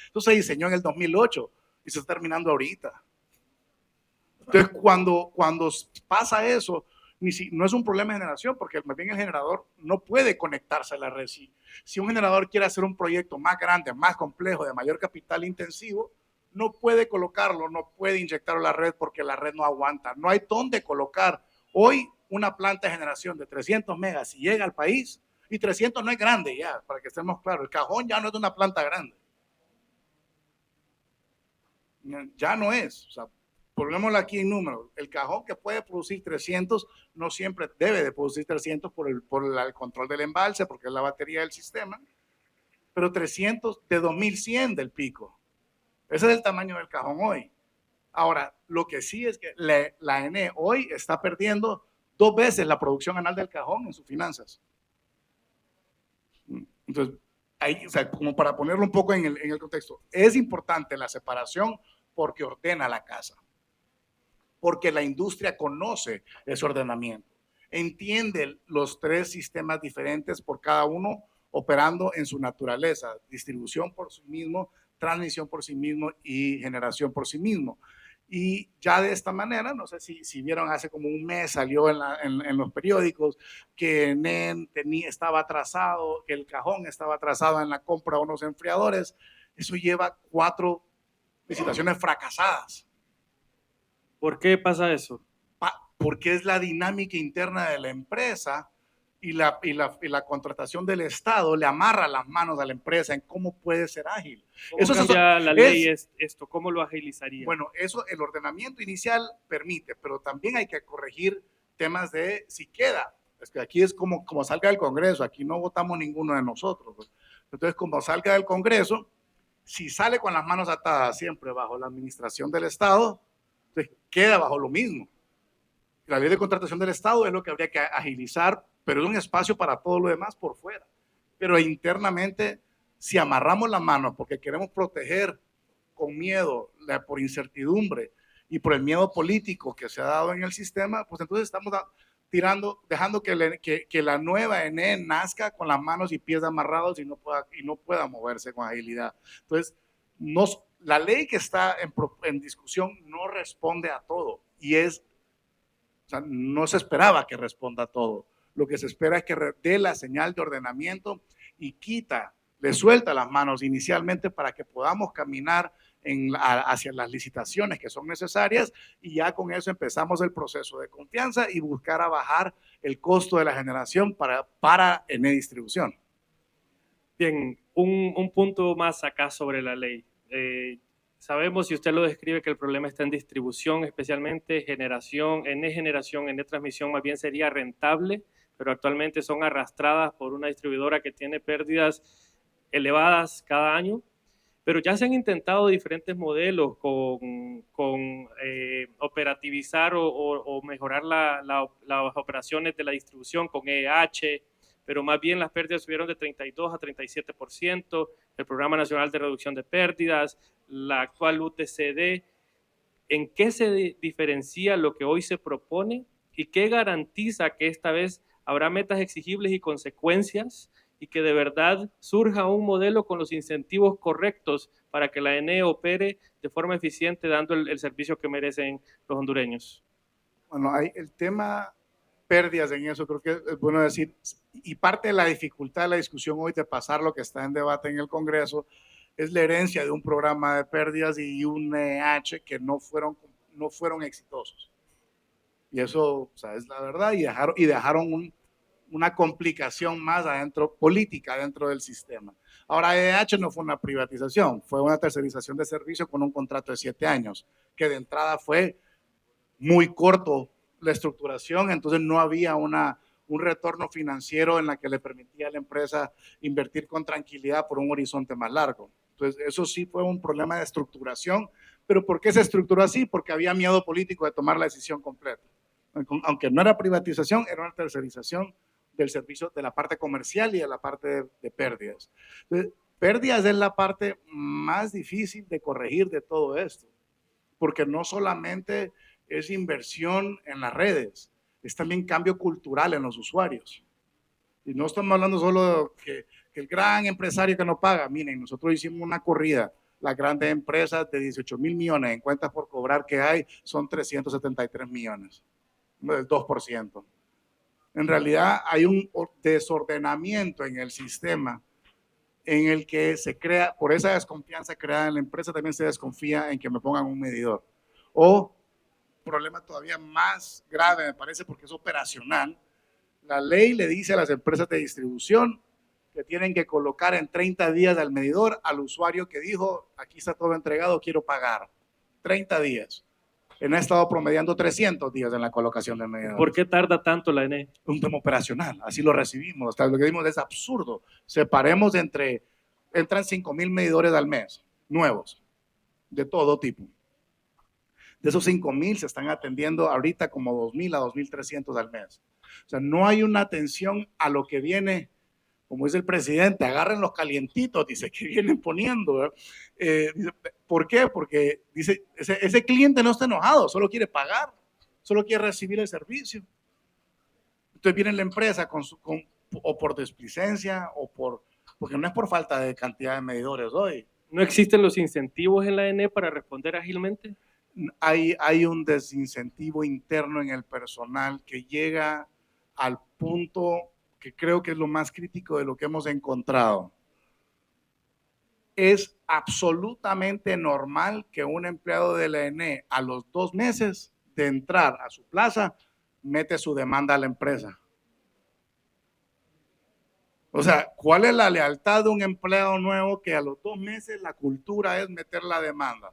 entonces se diseñó en el 2008 y se está terminando ahorita. Entonces, cuando pasa eso, no es un problema de generación, porque más bien el generador no puede conectarse a la red. Si un generador quiere hacer un proyecto más grande, más complejo, de mayor capital intensivo, no puede colocarlo, no puede inyectarlo a la red porque la red no aguanta. No hay dónde colocar. Hoy una planta de generación de 300 megas, si llega al país, y 300 no es grande ya, para que estemos claros, el Cajón ya no es de una planta grande. Ya no es, o sea, ponémoslo aquí en números. El Cajón que puede producir 300 no siempre debe de producir 300 por el control del embalse, porque es la batería del sistema, pero 300 de 2100 del pico. Ese es el tamaño del Cajón hoy. Ahora, lo que sí es que la ENE hoy está perdiendo 2 veces la producción anual del Cajón en sus finanzas. Entonces, ahí, o sea, como para ponerlo un poco en el contexto, es importante la separación porque ordena la casa, porque la industria conoce ese ordenamiento, entiende los 3 sistemas diferentes por cada uno operando en su naturaleza, distribución por sí mismo, transmisión por sí mismo y generación por sí mismo. Y ya de esta manera, no sé si vieron, hace como un mes salió en los periódicos que NEN estaba atrasado, que el Cajón estaba atrasado en la compra de unos enfriadores. Eso lleva 4 licitaciones fracasadas. ¿Por qué pasa eso? Porque es la dinámica interna de la empresa y la contratación del Estado le amarra las manos a la empresa en cómo puede ser ágil. ¿Cómo cambia la ley esto? ¿Cómo lo agilizaría? Bueno, eso el ordenamiento inicial permite, pero también hay que corregir temas de si queda. Es que aquí es como salga del Congreso, aquí no votamos ninguno de nosotros. Entonces, como salga del Congreso, si sale con las manos atadas siempre bajo la administración del Estado, entonces queda bajo lo mismo. La ley de contratación del Estado es lo que habría que agilizar, pero es un espacio para todo lo demás por fuera. Pero internamente, si amarramos las manos porque queremos proteger con miedo, por incertidumbre y por el miedo político que se ha dado en el sistema, pues entonces estamos dejando que la nueva ENE nazca con las manos y pies amarrados y no pueda moverse con agilidad. Entonces, la ley que está en discusión no responde a todo y o sea, no se esperaba que responda a todo. Lo que se espera es que dé la señal de ordenamiento y le suelta las manos inicialmente para que podamos caminar hacia las licitaciones que son necesarias y ya con eso empezamos el proceso de confianza y buscar a bajar el costo de la generación para ENE Distribución. Bien, un punto más acá sobre la ley. Sabemos, y usted lo describe, que el problema está en distribución, especialmente generación, ENE transmisión más bien sería rentable, pero actualmente son arrastradas por una distribuidora que tiene pérdidas elevadas cada año. Pero ya se han intentado diferentes modelos con operativizar o mejorar las operaciones de la distribución con EH, pero más bien las pérdidas subieron de 32 a 37%, el Programa Nacional de Reducción de Pérdidas, la actual UTCD. ¿En qué se diferencia lo que hoy se propone y qué garantiza que esta vez habrá metas exigibles y consecuencias y que de verdad surja un modelo con los incentivos correctos para que la ENE opere de forma eficiente dando el servicio que merecen los hondureños? Bueno, hay el tema pérdidas en eso, creo que es bueno decir, y parte de la dificultad de la discusión hoy de pasar lo que está en debate en el Congreso es la herencia de un programa de pérdidas y un EH que no fueron exitosos. Y eso, o sea, es la verdad, y dejaron una complicación más política dentro del sistema. Ahora, EH no fue una privatización, fue una tercerización de servicio con un contrato de 7 años, que de entrada fue muy corto la estructuración, entonces no había un retorno financiero en la que le permitía a la empresa invertir con tranquilidad por un horizonte más largo. Entonces, eso sí fue un problema de estructuración, pero ¿por qué se estructuró así? Porque había miedo político de tomar la decisión completa. Aunque no era privatización, era una tercerización del servicio, de la parte comercial y de la parte de pérdidas. Entonces, pérdidas es la parte más difícil de corregir de todo esto, porque no solamente es inversión en las redes, es también cambio cultural en los usuarios. Y no estamos hablando solo de que el gran empresario que no paga. Miren, nosotros hicimos una corrida, las grandes empresas de 18 mil millones en cuentas por cobrar que hay son 373 millones, del 2%. En realidad hay un desordenamiento en el sistema en el que se crea, por esa desconfianza creada en la empresa, también se desconfía en que me pongan un medidor. O, problema todavía más grave, me parece, porque es operacional, la ley le dice a las empresas de distribución que tienen que colocar en 30 días al medidor al usuario que dijo, aquí está todo entregado, quiero pagar. 30 días. Él ha estado promediando 300 días en la colocación del medidor. ¿Por qué tarda tanto la ENE? Un tema operacional, así lo recibimos. Hasta lo que dimos es absurdo. Separemos entran 5,000 medidores al mes, nuevos, de todo tipo. De esos 5,000 se están atendiendo ahorita como 2,000 a 2,300 al mes. O sea, no hay una atención a lo que viene, como dice el presidente, agarren los calientitos, dice, que vienen poniendo. ¿Por qué? Porque dice, ese cliente no está enojado, solo quiere pagar, solo quiere recibir el servicio. Entonces viene la empresa o por displicencia o porque no es por falta de cantidad de medidores hoy. ¿No existen los incentivos en la ENE para responder ágilmente? Hay un desincentivo interno en el personal que llega al punto que creo que es lo más crítico de lo que hemos encontrado. Es absolutamente normal que un empleado de la ENE a los 2 meses de entrar a su plaza mete su demanda a la empresa. O sea, ¿cuál es la lealtad de un empleado nuevo que a los 2 meses la cultura es meter la demanda?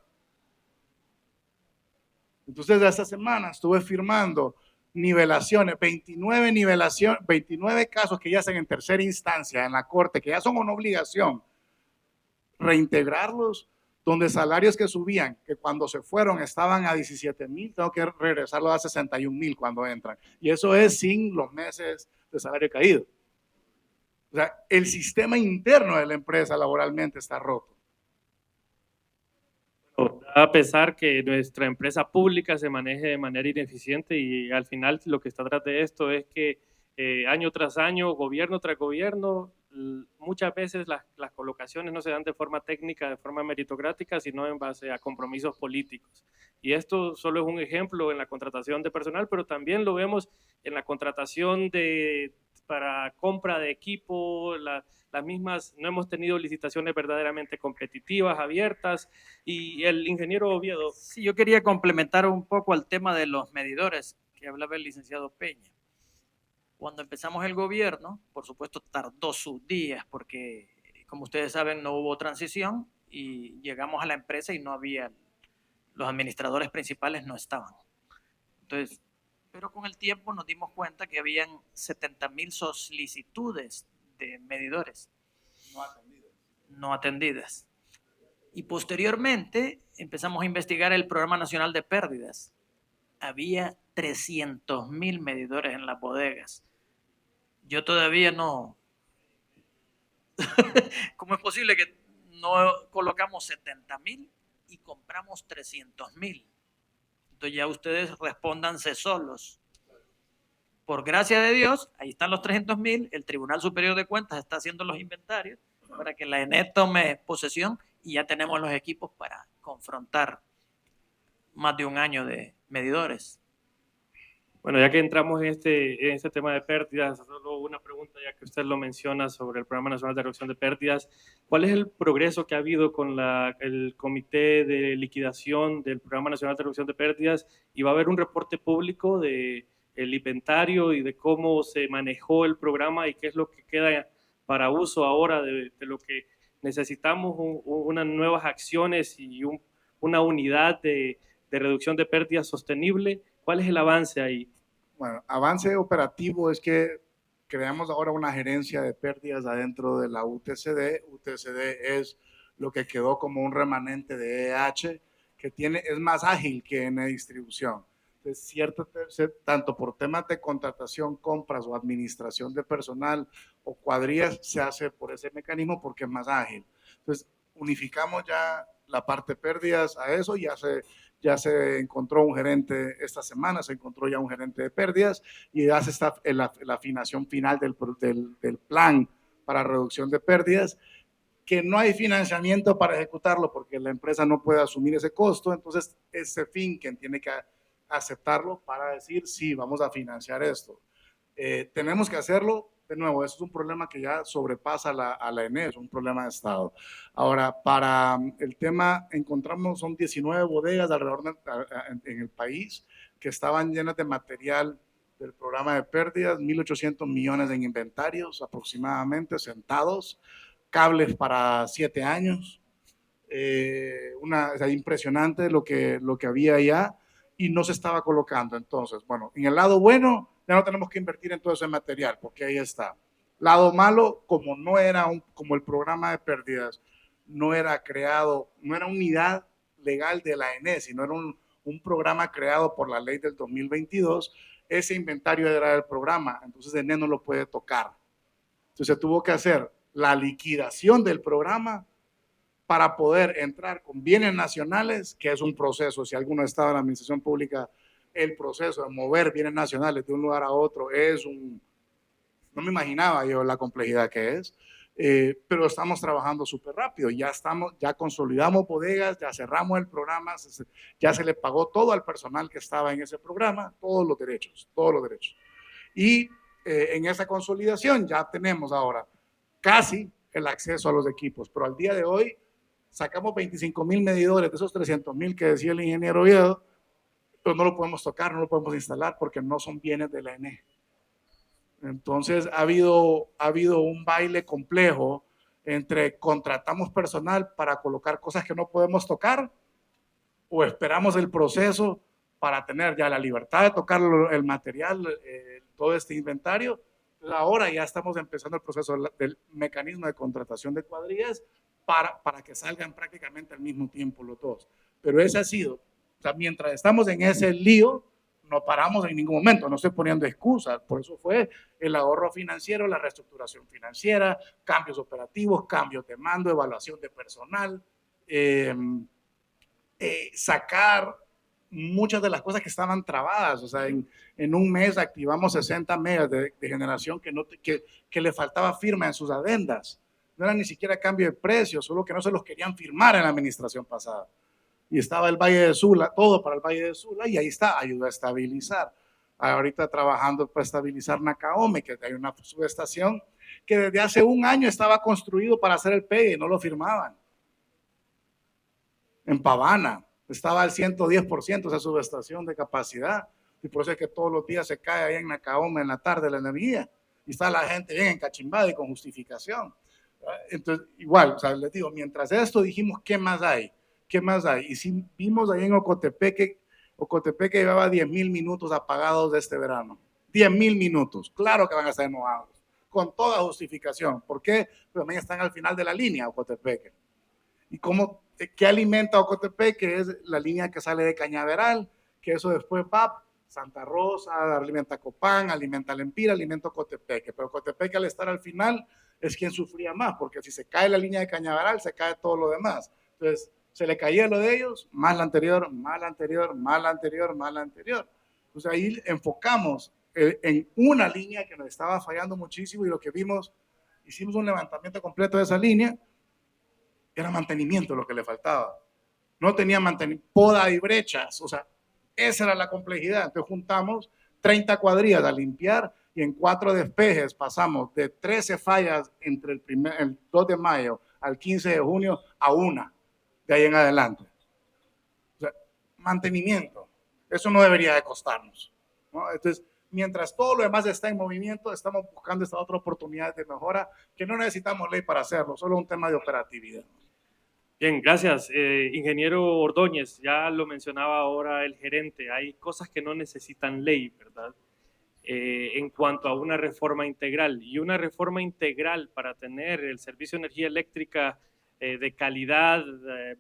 Entonces, esta semana estuve firmando nivelaciones, 29 casos que ya están en tercera instancia en la corte, que ya son una obligación, reintegrarlos, donde salarios que subían, que cuando se fueron estaban a 17,000, tengo que regresarlos a 61,000 cuando entran. Y eso es sin los meses de salario caído. O sea, el sistema interno de la empresa laboralmente está roto. A pesar que nuestra empresa pública se maneje de manera ineficiente y al final lo que está atrás de esto es que año tras año, gobierno tras gobierno, muchas veces las colocaciones no se dan de forma técnica, de forma meritocrática, sino en base a compromisos políticos. Y esto solo es un ejemplo en la contratación de personal, pero también lo vemos en la contratación para compra de equipo, las mismas, no hemos tenido licitaciones verdaderamente competitivas, abiertas, y el ingeniero Oviedo. Sí, yo quería complementar un poco al tema de los medidores que hablaba el licenciado Peña. Cuando empezamos el gobierno, por supuesto tardó sus días porque, como ustedes saben, no hubo transición y llegamos a la empresa y no había, los administradores principales no estaban. Entonces, pero con el tiempo nos dimos cuenta que habían 70,000 solicitudes de medidores no atendidas. Y posteriormente empezamos a investigar el Programa Nacional de Pérdidas. Había 300,000 medidores en las bodegas. Yo todavía no... ¿Cómo es posible que no colocamos 70,000 y compramos 300,000? Entonces ya ustedes respóndanse solos. Por gracia de Dios, ahí están los 300,000, el Tribunal Superior de Cuentas está haciendo los inventarios para que la ENE tome posesión y ya tenemos los equipos para confrontar más de un año de medidores. Bueno, ya que entramos en este tema de pérdidas, solo una pregunta, ya que usted lo menciona sobre el Programa Nacional de Reducción de Pérdidas. ¿Cuál es el progreso que ha habido con el Comité de Liquidación del Programa Nacional de Reducción de Pérdidas? ¿Y va a haber un reporte público del inventario y de cómo se manejó el programa y qué es lo que queda para uso ahora de lo que necesitamos, unas nuevas acciones y una unidad de reducción de pérdidas sostenible? ¿Cuál es el avance ahí? Bueno, avance operativo es que creamos ahora una gerencia de pérdidas adentro de la UTCD. UTCD es lo que quedó como un remanente de EH, que es más ágil que en distribución. Entonces, tanto por temas de contratación, compras o administración de personal o cuadrillas, se hace por ese mecanismo porque es más ágil. Entonces, unificamos ya la parte pérdidas a eso, ya se encontró un gerente esta semana, se encontró ya un gerente de pérdidas y ya se está en la afinación final del plan para reducción de pérdidas, que no hay financiamiento para ejecutarlo porque la empresa no puede asumir ese costo. Entonces ese FinCEN tiene que aceptarlo para decir sí, vamos a financiar esto. Tenemos que hacerlo. De nuevo, eso es un problema que ya sobrepasa a la ENE, es un problema de Estado. Ahora, para el tema, son 19 bodegas alrededor en el país que estaban llenas de material del programa de pérdidas, 1.800 millones en inventarios aproximadamente, sentados, cables para 7 años, o sea, impresionante lo que había allá y no se estaba colocando. Entonces, bueno, en el lado bueno, ya no tenemos que invertir en todo ese material porque ahí está. Lado malo, como no era como el programa de pérdidas no era creado, no era unidad legal de la ENE, sino era un programa creado por la ley del 2022, ese inventario era del programa, entonces ENE no lo puede tocar. Entonces se tuvo que hacer la liquidación del programa para poder entrar con bienes nacionales, que es un proceso. Si alguno estaba en la administración pública, el proceso de mover bienes nacionales de un lugar a otro no me imaginaba yo la complejidad que es, pero estamos trabajando súper rápido. Ya consolidamos bodegas, ya cerramos el programa, ya se le pagó todo al personal que estaba en ese programa, todos los derechos. Y en esa consolidación ya tenemos ahora casi el acceso a los equipos, pero al día de hoy sacamos 25,000 medidores de esos 300,000 que decía el ingeniero Oviedo, pero no lo podemos tocar, no lo podemos instalar porque no son bienes de la ENE. Entonces ha habido un baile complejo entre contratamos personal para colocar cosas que no podemos tocar o esperamos el proceso para tener ya la libertad de tocar el material, todo este inventario. Ahora ya estamos empezando el proceso del mecanismo de contratación de cuadrillas para que salgan prácticamente al mismo tiempo los dos. Pero ese ha sido, o sea, mientras estamos en ese lío, no paramos en ningún momento, no estoy poniendo excusas, por eso fue el ahorro financiero, la reestructuración financiera, cambios operativos, cambios de mando, evaluación de personal, sacar muchas de las cosas que estaban trabadas. O sea, en un mes activamos 60 megas de generación que le faltaba firma en sus adendas. No era ni siquiera cambio de precio, solo que no se los querían firmar en la administración pasada. Y estaba el Valle de Sula, todo para el Valle de Sula, y ahí está, ayuda a estabilizar. Ahorita trabajando para estabilizar Nacaome, que hay una subestación que desde hace un año estaba construido para hacer el pegue y no lo firmaban. En Pavana estaba al 110% esa subestación de capacidad, y por eso es que todos los días se cae ahí en Nacaome en la tarde la energía, y está la gente bien encachimbada y con justificación. Entonces, igual, o sea, les digo, mientras esto dijimos, ¿qué más hay? ¿Qué más hay? Y si vimos ahí en Ocotepeque llevaba 10,000 minutos apagados de este verano. 10,000 minutos. Claro que van a estar enojados, con toda justificación. ¿Por qué? Porque también están al final de la línea, Ocotepeque. ¿Y qué alimenta Ocotepeque? Es la línea que sale de Cañaveral, que eso después va Santa Rosa, alimenta Copán, alimenta Lempira, alimenta Ocotepeque. Pero Ocotepeque, al estar al final, es quien sufría más, porque si se cae la línea de Cañaveral, se cae todo lo demás. Entonces, se le caía lo de ellos, más la anterior. Entonces ahí enfocamos en una línea que nos estaba fallando muchísimo, y lo que vimos, hicimos un levantamiento completo de esa línea, era mantenimiento lo que le faltaba. No tenía mantenimiento, poda y brechas, o sea, esa era la complejidad. Entonces juntamos 30 cuadrillas a limpiar, y en 4 despejes pasamos de 13 fallas entre el 2 de mayo al 15 de junio a una. De ahí en adelante. O sea, mantenimiento. Eso no debería de costarnos, ¿no? Entonces, mientras todo lo demás está en movimiento, estamos buscando esta otra oportunidad de mejora, que no necesitamos ley para hacerlo, solo un tema de operatividad. Bien, gracias. Ingeniero Ordóñez, ya lo mencionaba ahora el gerente, hay cosas que no necesitan ley, ¿verdad? En cuanto a una reforma integral. Y una reforma integral para tener el servicio de energía eléctrica de calidad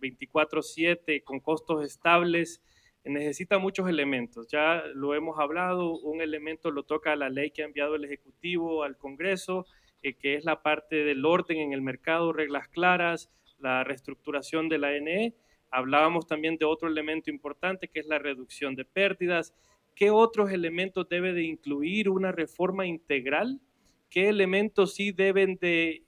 24/7 con costos estables, necesita muchos elementos. Ya lo hemos hablado, un elemento lo toca la ley que ha enviado el Ejecutivo al Congreso, que es la parte del orden en el mercado, reglas claras, la reestructuración de la ENE. Hablábamos también de otro elemento importante que es la reducción de pérdidas. ¿Qué otros elementos debe de incluir una reforma integral? ¿Qué elementos sí deben de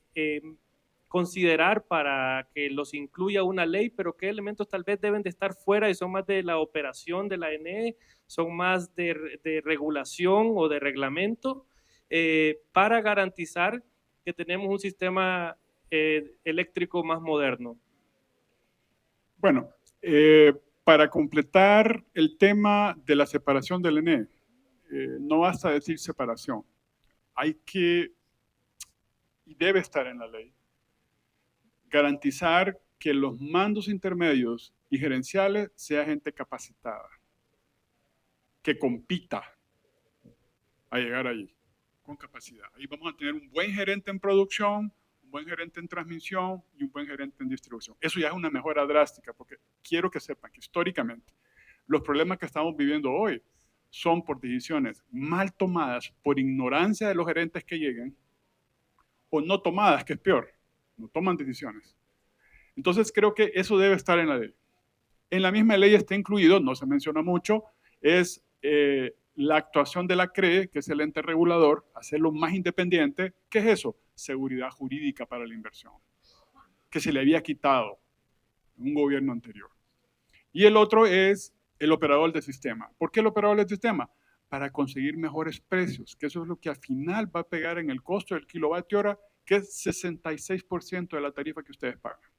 considerar para que los incluya una ley, pero qué elementos tal vez deben de estar fuera y son más de la operación de la ENE, son más de regulación o de reglamento? para garantizar que tenemos un sistema eléctrico más moderno? Bueno, para completar el tema de la separación del ENE, no basta decir separación. Hay que, y debe estar en la ley, garantizar que los mandos intermedios y gerenciales sea gente capacitada, que compita a llegar allí con capacidad. Ahí vamos a tener un buen gerente en producción, un buen gerente en transmisión y un buen gerente en distribución. Eso ya es una mejora drástica, porque quiero que sepan que históricamente los problemas que estamos viviendo hoy son por decisiones mal tomadas, por ignorancia de los gerentes que lleguen, o no tomadas, que es peor, no toman decisiones. Entonces creo que eso debe estar en la ley. En la misma ley está incluido, no se menciona mucho, es la actuación de la CRE, que es el ente regulador, hacerlo más independiente. ¿Qué es eso? Seguridad jurídica para la inversión, que se le había quitado en un gobierno anterior. Y el otro es el operador del sistema. ¿Por qué el operador del sistema? Para conseguir mejores precios, que eso es lo que al final va a pegar en el costo del kilovatio hora, que es 66% de la tarifa que ustedes pagan.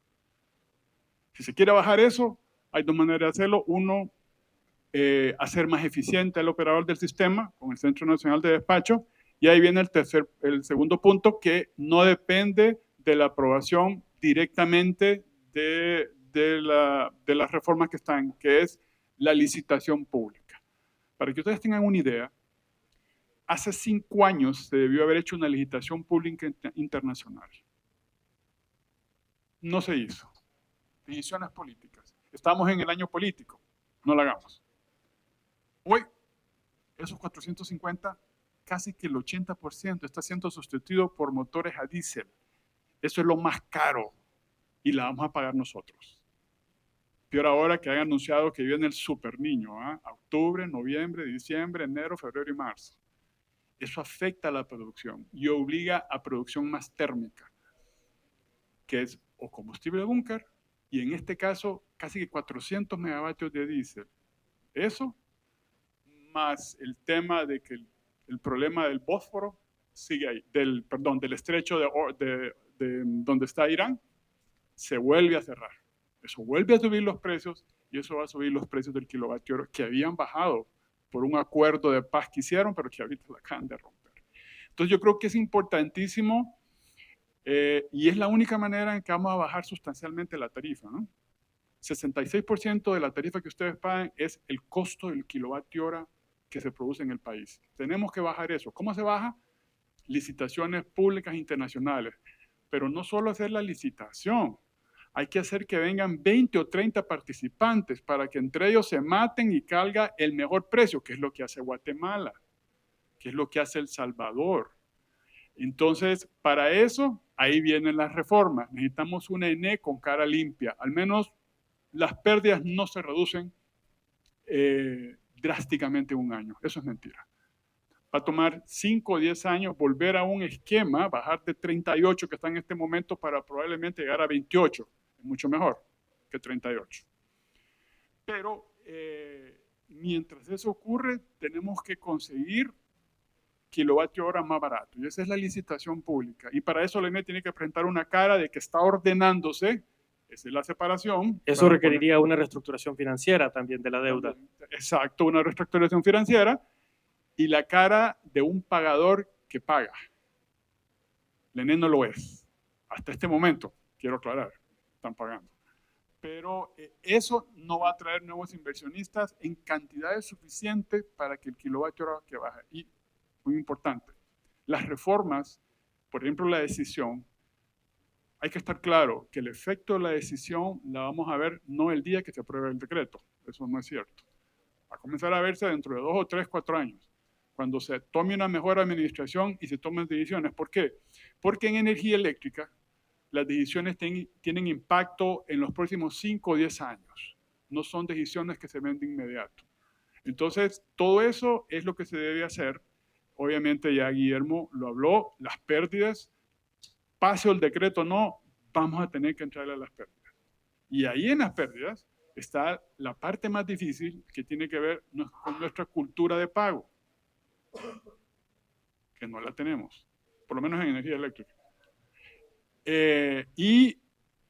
Si se quiere bajar eso, hay dos maneras de hacerlo. Uno, hacer más eficiente al operador del sistema con el Centro Nacional de Despacho. Y ahí viene el segundo punto, que no depende de la aprobación directamente de las reformas que están, que es la licitación pública. Para que ustedes tengan una idea, hace 5 años se debió haber hecho una licitación pública internacional. No se hizo. Decisiones políticas. Estamos en el año político, no la hagamos. Hoy, esos 450, casi que el 80% está siendo sustituido por motores a diésel. Eso es lo más caro y la vamos a pagar nosotros. Peor ahora que han anunciado que viene el super niño, ¿eh? Octubre, noviembre, diciembre, enero, febrero y marzo. Eso afecta a la producción y obliga a producción más térmica, que es o combustible de búnker, y en este caso casi que 400 megavatios de diésel. Eso, más el tema de que el problema del Bósforo sigue ahí, del estrecho de donde está Irán, se vuelve a cerrar. Eso vuelve a subir los precios y eso va a subir los precios del kilovatio hora que habían bajado por un acuerdo de paz que hicieron, pero que ahorita la acaban de romper. Entonces yo creo que es importantísimo y es la única manera en que vamos a bajar sustancialmente la tarifa, ¿no? 66% de la tarifa que ustedes pagan es el costo del kilovatio hora que se produce en el país. Tenemos que bajar eso. ¿Cómo se baja? Licitaciones públicas internacionales. Pero no solo hacer la licitación, hay que hacer que vengan 20 o 30 participantes para que entre ellos se maten y calga el mejor precio, que es lo que hace Guatemala, que es lo que hace El Salvador. Entonces, para eso, ahí vienen las reformas. Necesitamos una ENE con cara limpia. Al menos las pérdidas no se reducen drásticamente en un año. Eso es mentira. Va a tomar 5 o 10 años volver a un esquema, bajar de 38 que está en este momento para probablemente llegar a 28. Es mucho mejor que 38. Pero mientras eso ocurre, tenemos que conseguir kilovatio hora más barato. Y esa es la licitación pública. Y para eso la ENE tiene que presentar una cara de que está ordenándose. Esa es la separación. Eso requeriría una reestructuración financiera también de la deuda. Exacto, una reestructuración financiera y la cara de un pagador que paga. La ENE no lo es. Hasta este momento, quiero aclarar, están pagando. Pero eso no va a traer nuevos inversionistas en cantidades suficientes para que el kilovatio hora que baje. Y, muy importante, las reformas, por ejemplo, la decisión, hay que estar claro que el efecto de la decisión la vamos a ver no el día que se apruebe el decreto. Eso no es cierto. Va a comenzar a verse dentro de 2 o 3, 4 años, cuando se tome una mejor administración y se tomen decisiones. ¿Por qué? Porque en energía eléctrica las decisiones tienen impacto en los próximos 5 o 10 años. No son decisiones que se ven de inmediato. Entonces, todo eso es lo que se debe hacer. Obviamente ya Guillermo lo habló, las pérdidas, pase el decreto o no, vamos a tener que entrarle a las pérdidas. Y ahí en las pérdidas está la parte más difícil que tiene que ver con nuestra cultura de pago. que no la tenemos, por lo menos en energía eléctrica. Y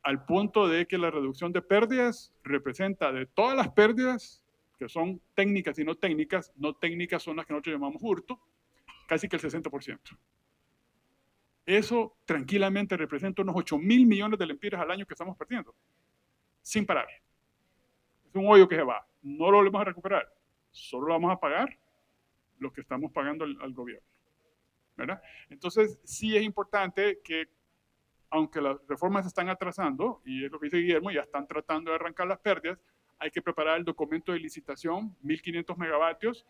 al punto de que la reducción de pérdidas representa de todas las pérdidas, que son técnicas y no técnicas son las que nosotros llamamos hurto, casi que el 60%. Eso tranquilamente representa unos 8.000 millones de lempiras al año que estamos perdiendo, sin parar. Es un hoyo que se va, no lo volvemos a recuperar, solo lo vamos a pagar lo que estamos pagando al gobierno, ¿verdad? Entonces, sí es importante que, aunque las reformas se están atrasando, y es lo que dice Guillermo, ya están tratando de arrancar las pérdidas, hay que preparar el documento de licitación, 1.500 megavatios,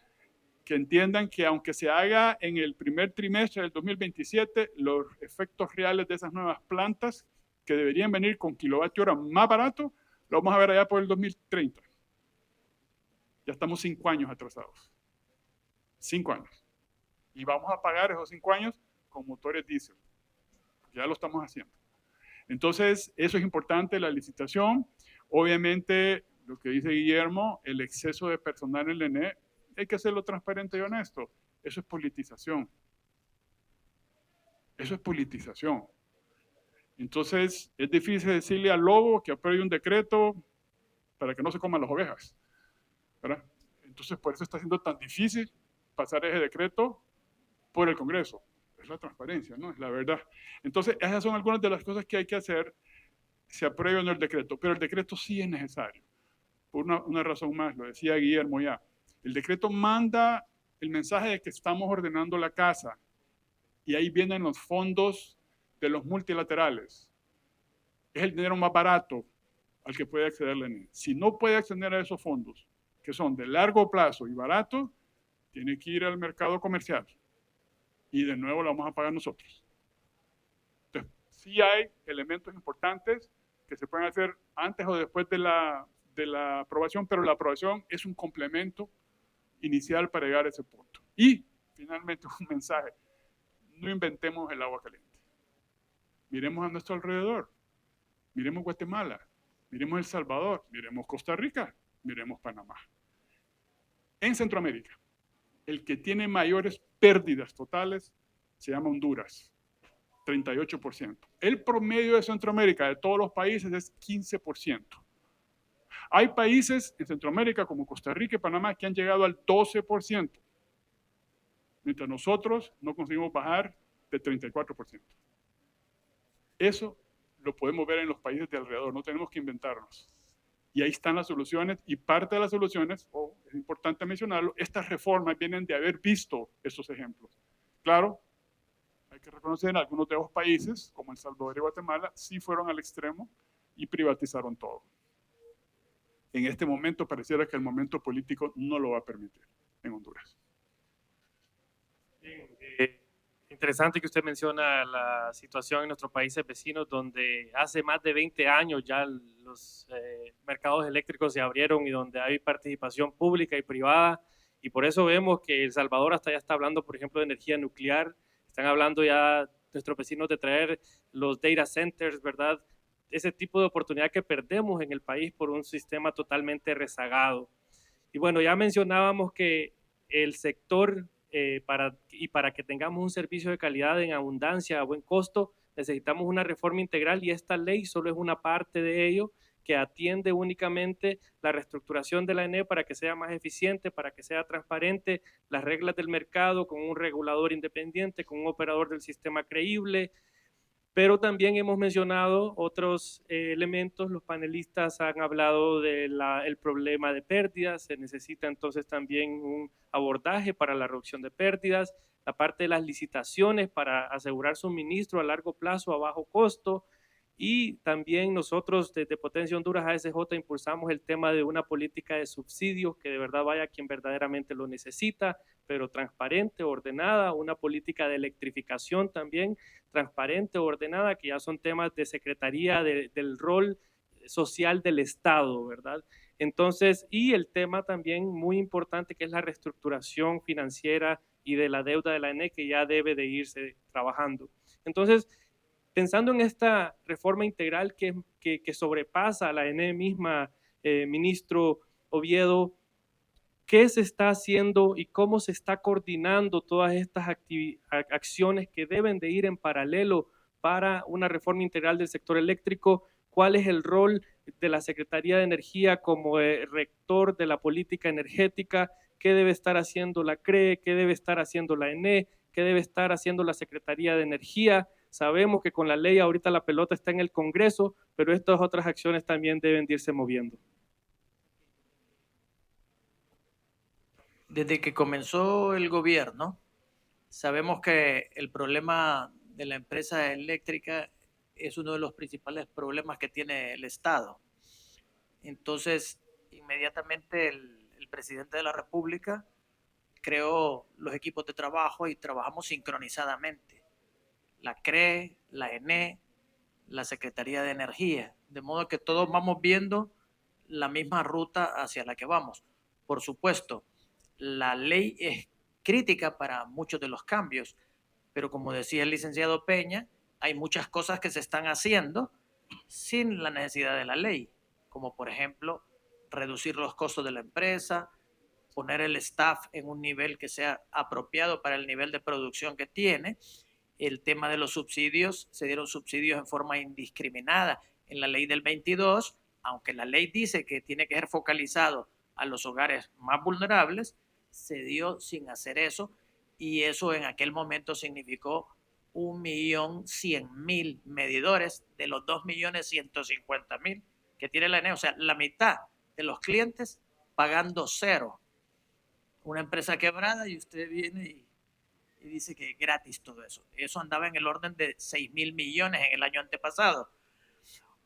que entiendan que aunque se haga en el primer trimestre del 2027, los efectos reales de esas nuevas plantas, que deberían venir con kilovatio hora más barato, lo vamos a ver allá por el 2030. Ya estamos 5 años atrasados. 5 años. Y vamos a pagar esos 5 años con motores diésel. Ya lo estamos haciendo. Entonces, eso es importante, la licitación. Obviamente, lo que dice Guillermo, el exceso de personal en el ENE, hay que hacerlo transparente y honesto. Eso es politización. Eso es politización. Entonces, es difícil decirle al lobo que apruebe un decreto para que no se coman las ovejas, ¿verdad? Entonces, por eso está siendo tan difícil pasar ese decreto por el Congreso. Es la transparencia, ¿no? Es la verdad. Entonces, esas son algunas de las cosas que hay que hacer, se apruebe o no el decreto, pero el decreto sí es necesario, por una razón más, lo decía Guillermo ya. El decreto manda el mensaje de que estamos ordenando la casa, y ahí vienen los fondos de los multilaterales. Es el dinero más barato al que puede acceder la ENE. Si no puede acceder a esos fondos, que son de largo plazo y barato, tiene que ir al mercado comercial. Y de nuevo lo vamos a pagar nosotros. Entonces, sí hay elementos importantes que se pueden hacer antes o después de la aprobación, pero la aprobación es un complemento inicial para llegar a ese punto. Y, finalmente, un mensaje. No inventemos el agua caliente. Miremos a nuestro alrededor. Miremos Guatemala. Miremos El Salvador. Miremos Costa Rica. Miremos Panamá. En Centroamérica, el que tiene mayores pérdidas totales se llama Honduras, 38%. El promedio de Centroamérica, de todos los países, es 15%. Hay países en Centroamérica como Costa Rica y Panamá que han llegado al 12%, mientras nosotros no conseguimos bajar de 34%. Eso lo podemos ver en los países de alrededor, no tenemos que inventarnos. Y ahí están las soluciones, y parte de las soluciones, es importante mencionarlo, estas reformas vienen de haber visto estos ejemplos. Claro, hay que reconocer, algunos de los países, como El Salvador y Guatemala, sí fueron al extremo y privatizaron todo. En este momento pareciera que el momento político no lo va a permitir en Honduras. Bien, interesante que usted menciona la situación en nuestros países vecinos, donde hace más de 20 años ya los mercados eléctricos se abrieron y donde hay participación pública y privada, y por eso vemos que El Salvador hasta ya está hablando, por ejemplo, de energía nuclear. Están hablando ya nuestros vecinos de traer los data centers, ¿verdad? Ese tipo de oportunidad que perdemos en el país por un sistema totalmente rezagado. Y bueno, ya mencionábamos que el sector, para que tengamos un servicio de calidad en abundancia, a buen costo, necesitamos una reforma integral, y esta ley solo es una parte de ello, que atiende únicamente la reestructuración de la ENE para que sea más eficiente, para que sea transparente, las reglas del mercado, con un regulador independiente, con un operador del sistema creíble. Pero también hemos mencionado otros elementos. Los panelistas han hablado del problema de pérdidas. Se necesita entonces también un abordaje para la reducción de pérdidas, la parte de las licitaciones para asegurar suministro a largo plazo a bajo costo. Y también nosotros desde Potencia Honduras ASJ impulsamos el tema de una política de subsidios que de verdad vaya a quien verdaderamente lo necesita, pero transparente, ordenada, una política de electrificación también transparente, ordenada, que ya son temas de secretaría del rol social del Estado, ¿verdad? Entonces, y el tema también muy importante que es la reestructuración financiera y de la deuda de la ENE, que ya debe de irse trabajando. Entonces, pensando en esta reforma integral que sobrepasa a la ENE misma, ministro Oviedo, qué se está haciendo y cómo se está coordinando todas estas acciones que deben de ir en paralelo para una reforma integral del sector eléctrico. ¿Cuál es el rol de la Secretaría de Energía como rector de la política energética? ¿Qué debe estar haciendo la CRE? ¿Qué debe estar haciendo la ENE? ¿Qué debe estar haciendo la Secretaría de Energía? Sabemos que con la ley ahorita la pelota está en el Congreso, pero estas otras acciones también deben de irse moviendo. Desde que comenzó el gobierno, sabemos que el problema de la empresa eléctrica es uno de los principales problemas que tiene el Estado. Entonces, inmediatamente el presidente de la República creó los equipos de trabajo y trabajamos sincronizadamente. La CRE, la ENE, la Secretaría de Energía, de modo que todos vamos viendo la misma ruta hacia la que vamos. Por supuesto, la ley es crítica para muchos de los cambios, pero como decía el licenciado Peña, hay muchas cosas que se están haciendo sin la necesidad de la ley, como por ejemplo reducir los costos de la empresa, poner el staff en un nivel que sea apropiado para el nivel de producción que tiene. El tema de los subsidios, se dieron subsidios en forma indiscriminada en la ley del 22, aunque la ley dice que tiene que ser focalizado a los hogares más vulnerables, se dio sin hacer eso, y eso en aquel momento significó 1.100.000 medidores de los 2.150.000 que tiene la ENE, o sea, la mitad de los clientes pagando cero. Una empresa quebrada y usted viene y dice que es gratis todo eso. Eso andaba en el orden de 6.000 millones en el año antepasado.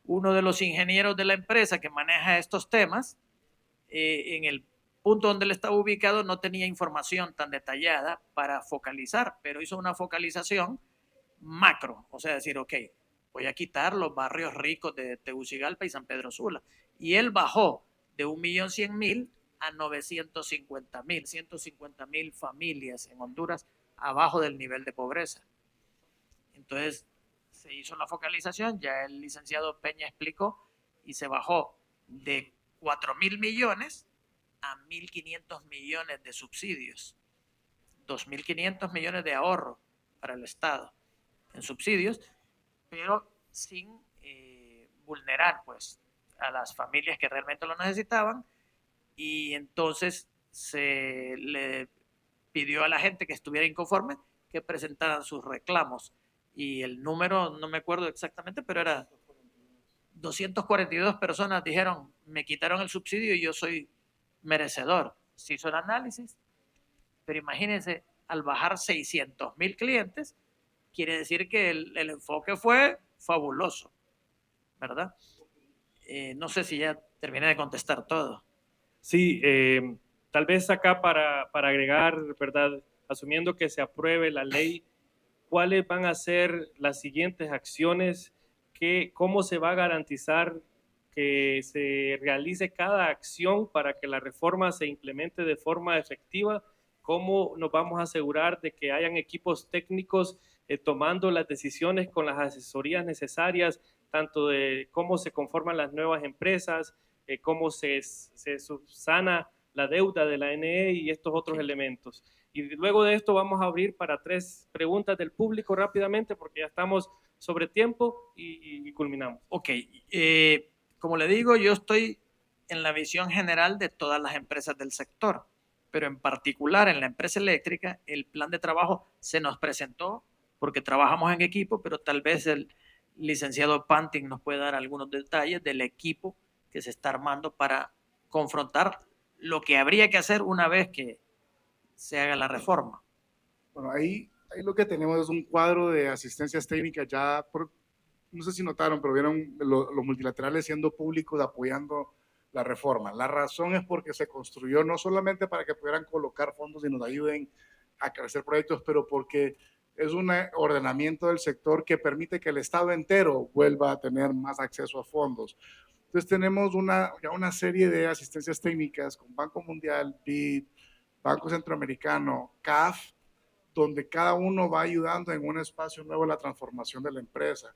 Uno de los ingenieros de la empresa que maneja estos temas, en el punto donde él estaba ubicado no tenía información tan detallada para focalizar, pero hizo una focalización macro, o sea, decir, ok, voy a quitar los barrios ricos de Tegucigalpa y San Pedro Sula. Y él bajó de 1.100.000 a 950.000, 150.000 familias en Honduras abajo del nivel de pobreza. Entonces se hizo la focalización, ya el licenciado Peña explicó, y se bajó de 4.000 millones a 1.500 millones de subsidios, 2.500 millones de ahorro para el Estado en subsidios, pero sin vulnerar pues a las familias que realmente lo necesitaban. Y entonces se le pidió a la gente que estuviera inconforme que presentaran sus reclamos, y el número no me acuerdo exactamente, pero era 242 personas dijeron, me quitaron el subsidio y yo soy merecedor. Se hizo el análisis, pero imagínense, al bajar 600.000 clientes, quiere decir que el enfoque fue fabuloso, ¿verdad? No sé si ya terminé de contestar todo. Sí, tal vez acá para agregar, ¿verdad? Asumiendo que se apruebe la ley, ¿cuáles van a ser las siguientes acciones? ¿Cómo se va a garantizar que se realice cada acción para que la reforma se implemente de forma efectiva? ¿Cómo nos vamos a asegurar de que hayan equipos técnicos tomando las decisiones con las asesorías necesarias, tanto de cómo se conforman las nuevas empresas, cómo se subsana la deuda de la NE y estos otros elementos? Y luego de esto vamos a abrir para 3 preguntas del público rápidamente, porque ya estamos sobre tiempo y culminamos. Ok, como le digo, yo estoy en la visión general de todas las empresas del sector, pero en particular en la empresa eléctrica, el plan de trabajo se nos presentó porque trabajamos en equipo, pero tal vez el licenciado Panting nos puede dar algunos detalles del equipo que se está armando para confrontar lo que habría que hacer una vez que se haga la reforma. Bueno, ahí lo que tenemos es un cuadro de asistencias técnicas ya, no sé si notaron, pero vieron los multilaterales siendo públicos apoyando la reforma. La razón es porque se construyó no solamente para que pudieran colocar fondos y nos ayuden a crecer proyectos, pero porque es un ordenamiento del sector que permite que el Estado entero vuelva a tener más acceso a fondos. Entonces tenemos ya una serie de asistencias técnicas con Banco Mundial, BID, Banco Centroamericano, CAF, donde cada uno va ayudando en un espacio nuevo la transformación de la empresa,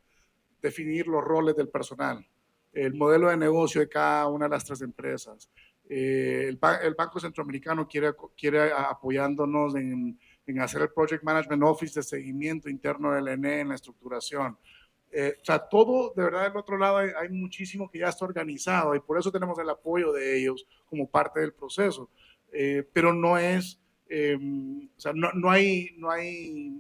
definir los roles del personal, el modelo de negocio de cada una de las 3 empresas, El Banco Centroamericano quiere apoyándonos en hacer el Project Management Office de seguimiento interno del ENE en la estructuración. O sea, todo, de verdad, del otro lado hay muchísimo que ya está organizado y por eso tenemos el apoyo de ellos como parte del proceso. Pero no es, o sea, no hay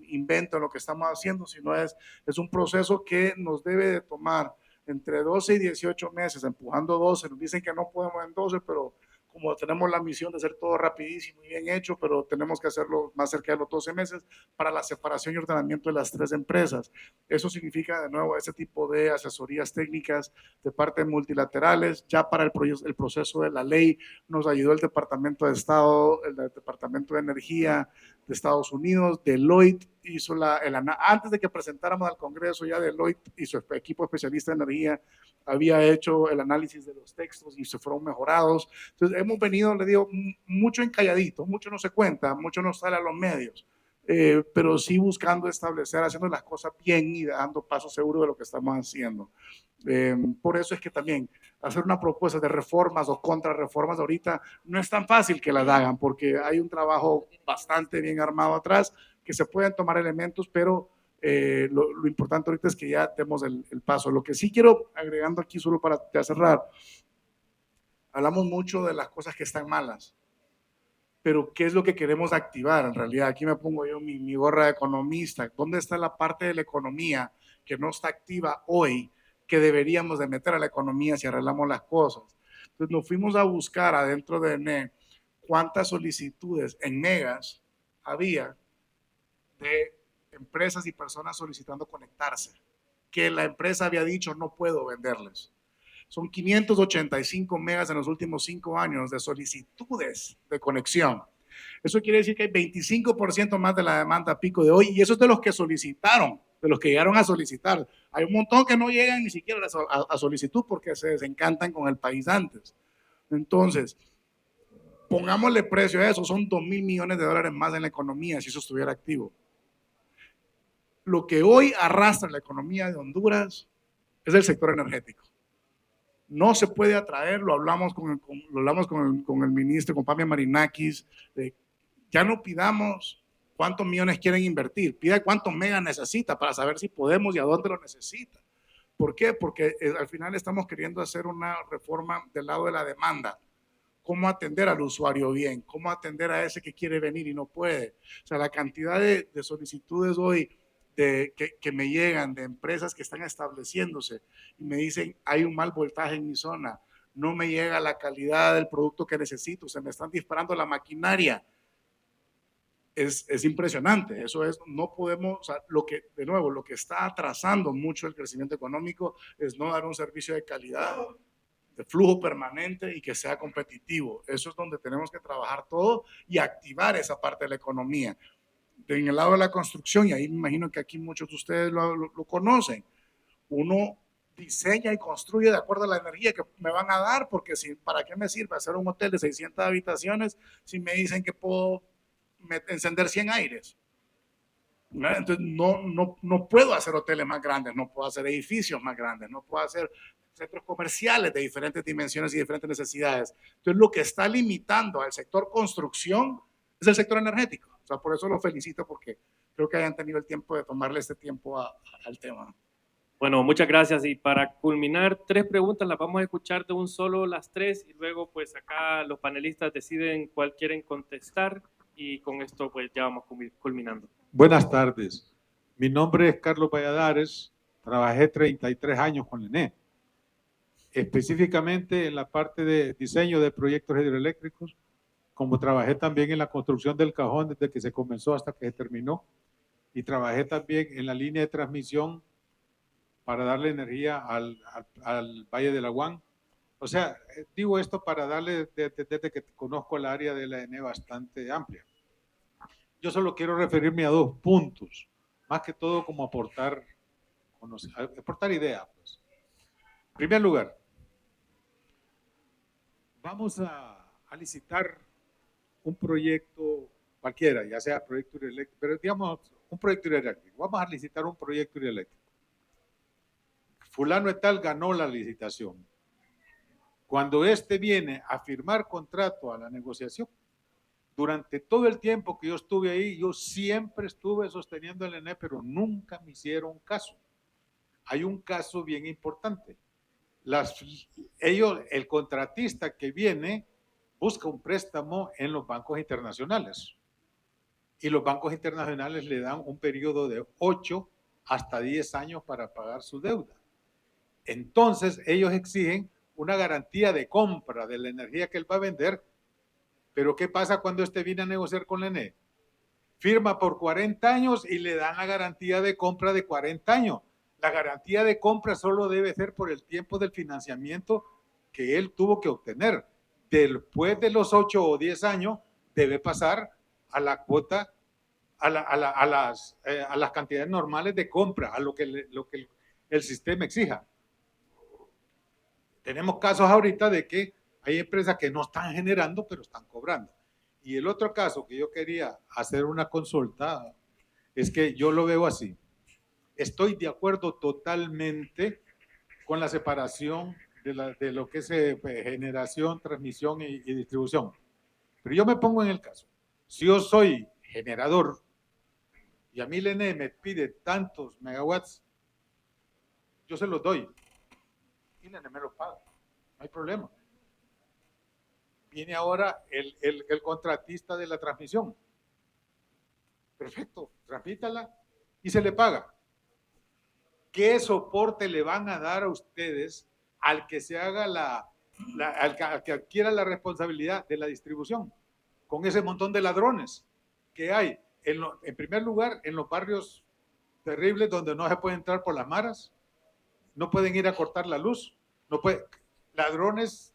invento en lo que estamos haciendo, sino es un proceso que nos debe de tomar entre 12 y 18 meses, empujando 12. Nos dicen que no podemos en 12, pero como tenemos la misión de hacer todo rapidísimo y bien hecho, pero tenemos que hacerlo más cerca de los 12 meses para la separación y ordenamiento de las 3 empresas. Eso significa, de nuevo, ese tipo de asesorías técnicas de parte multilaterales. Ya para el proceso de la ley nos ayudó el Departamento de Estado, el Departamento de Energía de Estados Unidos. Deloitte hizo antes de que presentáramos al Congreso, ya Deloitte y su equipo especialista de energía había hecho el análisis de los textos y se fueron mejorados. Entonces hemos venido, le digo, mucho encalladito, mucho no se cuenta, mucho no sale a los medios, pero sí buscando establecer, haciendo las cosas bien y dando pasos seguros de lo que estamos haciendo. Por eso es que también hacer una propuesta de reformas o contrarreformas ahorita no es tan fácil que las hagan, porque hay un trabajo bastante bien armado atrás, que se pueden tomar elementos, pero lo importante ahorita es que ya demos el paso. Lo que sí quiero, agregando aquí solo para cerrar, hablamos mucho de las cosas que están malas, pero ¿qué es lo que queremos activar en realidad? Aquí me pongo yo mi gorra de economista. ¿Dónde está la parte de la economía que no está activa hoy, que deberíamos de meter a la economía si arreglamos las cosas? Entonces nos fuimos a buscar adentro de ENE cuántas solicitudes en megas había de empresas y personas solicitando conectarse, que la empresa había dicho no puedo venderles. Son 585 megas en los últimos 5 años de solicitudes de conexión. Eso quiere decir que hay 25% más de la demanda pico de hoy, y eso es de los que solicitaron, de los que llegaron a solicitar. Hay un montón que no llegan ni siquiera a solicitud porque se desencantan con el país antes. Entonces, pongámosle precio a eso, son 2,000 millones de dólares más en la economía si eso estuviera activo. Lo que hoy arrastra la economía de Honduras es el sector energético. No se puede atraer, lo hablamos con el ministro, con Pamela Marinakis, ya no pidamos cuántos millones quieren invertir, pida cuántos megas necesita para saber si podemos y a dónde lo necesita. ¿Por qué? Porque al final estamos queriendo hacer una reforma del lado de la demanda. ¿Cómo atender al usuario bien? ¿Cómo atender a ese que quiere venir y no puede? O sea, la cantidad de solicitudes hoy que me llegan de empresas que están estableciéndose y me dicen, hay un mal voltaje en mi zona, no me llega la calidad del producto que necesito, se me están disparando la maquinaria. Es impresionante. Eso es, no podemos, o sea, lo que está atrasando mucho el crecimiento económico es no dar un servicio de calidad, de flujo permanente y que sea competitivo. Eso es donde tenemos que trabajar todo y activar esa parte de la economía. En el lado de la construcción, y ahí me imagino que aquí muchos de ustedes lo conocen, uno diseña y construye de acuerdo a la energía que me van a dar, porque ¿para qué me sirve hacer un hotel de 600 habitaciones si me dicen que puedo encender 100 aires? Entonces no puedo hacer hoteles más grandes, no puedo hacer edificios más grandes, no puedo hacer centros comerciales de diferentes dimensiones y diferentes necesidades. Entonces lo que está limitando al sector construcción es el sector energético. O sea, por eso lo felicito, porque creo que hayan tenido el tiempo de tomarle este tiempo al tema. Bueno, muchas gracias. Y para culminar, 3 preguntas, las vamos a escuchar de un solo las 3 y luego pues acá los panelistas deciden cuál quieren contestar y con esto pues ya vamos culminando. Buenas tardes. Mi nombre es Carlos Valladares. Trabajé 33 años con la ENE, específicamente en la parte de diseño de proyectos hidroeléctricos, como trabajé también en la construcción del cajón desde que se comenzó hasta que se terminó, y trabajé también en la línea de transmisión para darle energía al Valle del Aguán. O sea, digo esto para darle, desde que conozco el área de la ENE bastante amplia. Yo solo quiero referirme a 2 puntos, más que todo como aportar idea. Pues. En primer lugar, vamos a licitar un proyecto cualquiera, ya sea proyecto hidroeléctrico, pero digamos un proyecto hidroeléctrico. Vamos a licitar un proyecto hidroeléctrico. Fulano y tal ganó la licitación. Cuando este viene a firmar contrato a la negociación, durante todo el tiempo que yo estuve ahí, yo siempre estuve sosteniendo el ENE, pero nunca me hicieron caso. Hay un caso bien importante. El contratista que viene busca un préstamo en los bancos internacionales. Y los bancos internacionales le dan un periodo de 8 hasta 10 años para pagar su deuda. Entonces, ellos exigen una garantía de compra de la energía que él va a vender. Pero ¿qué pasa cuando este viene a negociar con la ENE? Firma por 40 años y le dan la garantía de compra de 40 años. La garantía de compra solo debe ser por el tiempo del financiamiento que él tuvo que obtener. Después de los 8 o 10 años, debe pasar a la cuota, a las cantidades normales de compra, a lo que el sistema exija. Tenemos casos ahorita de que hay empresas que no están generando, pero están cobrando. Y el otro caso que yo quería hacer una consulta es que yo lo veo así. Estoy de acuerdo totalmente con la separación de lo que es generación, transmisión y distribución. Pero yo me pongo en el caso. Si yo soy generador y a mí el ENE me pide tantos megawatts, yo se los doy. Y el ENE me los paga. No hay problema. Viene ahora el contratista de la transmisión. Perfecto, transmítala y se le paga. ¿Qué soporte le van a dar a ustedes al que se haga al que adquiera la responsabilidad de la distribución? Con ese montón de ladrones que hay, en primer lugar, en los barrios terribles donde no se puede entrar por las maras, no pueden ir a cortar la luz, ladrones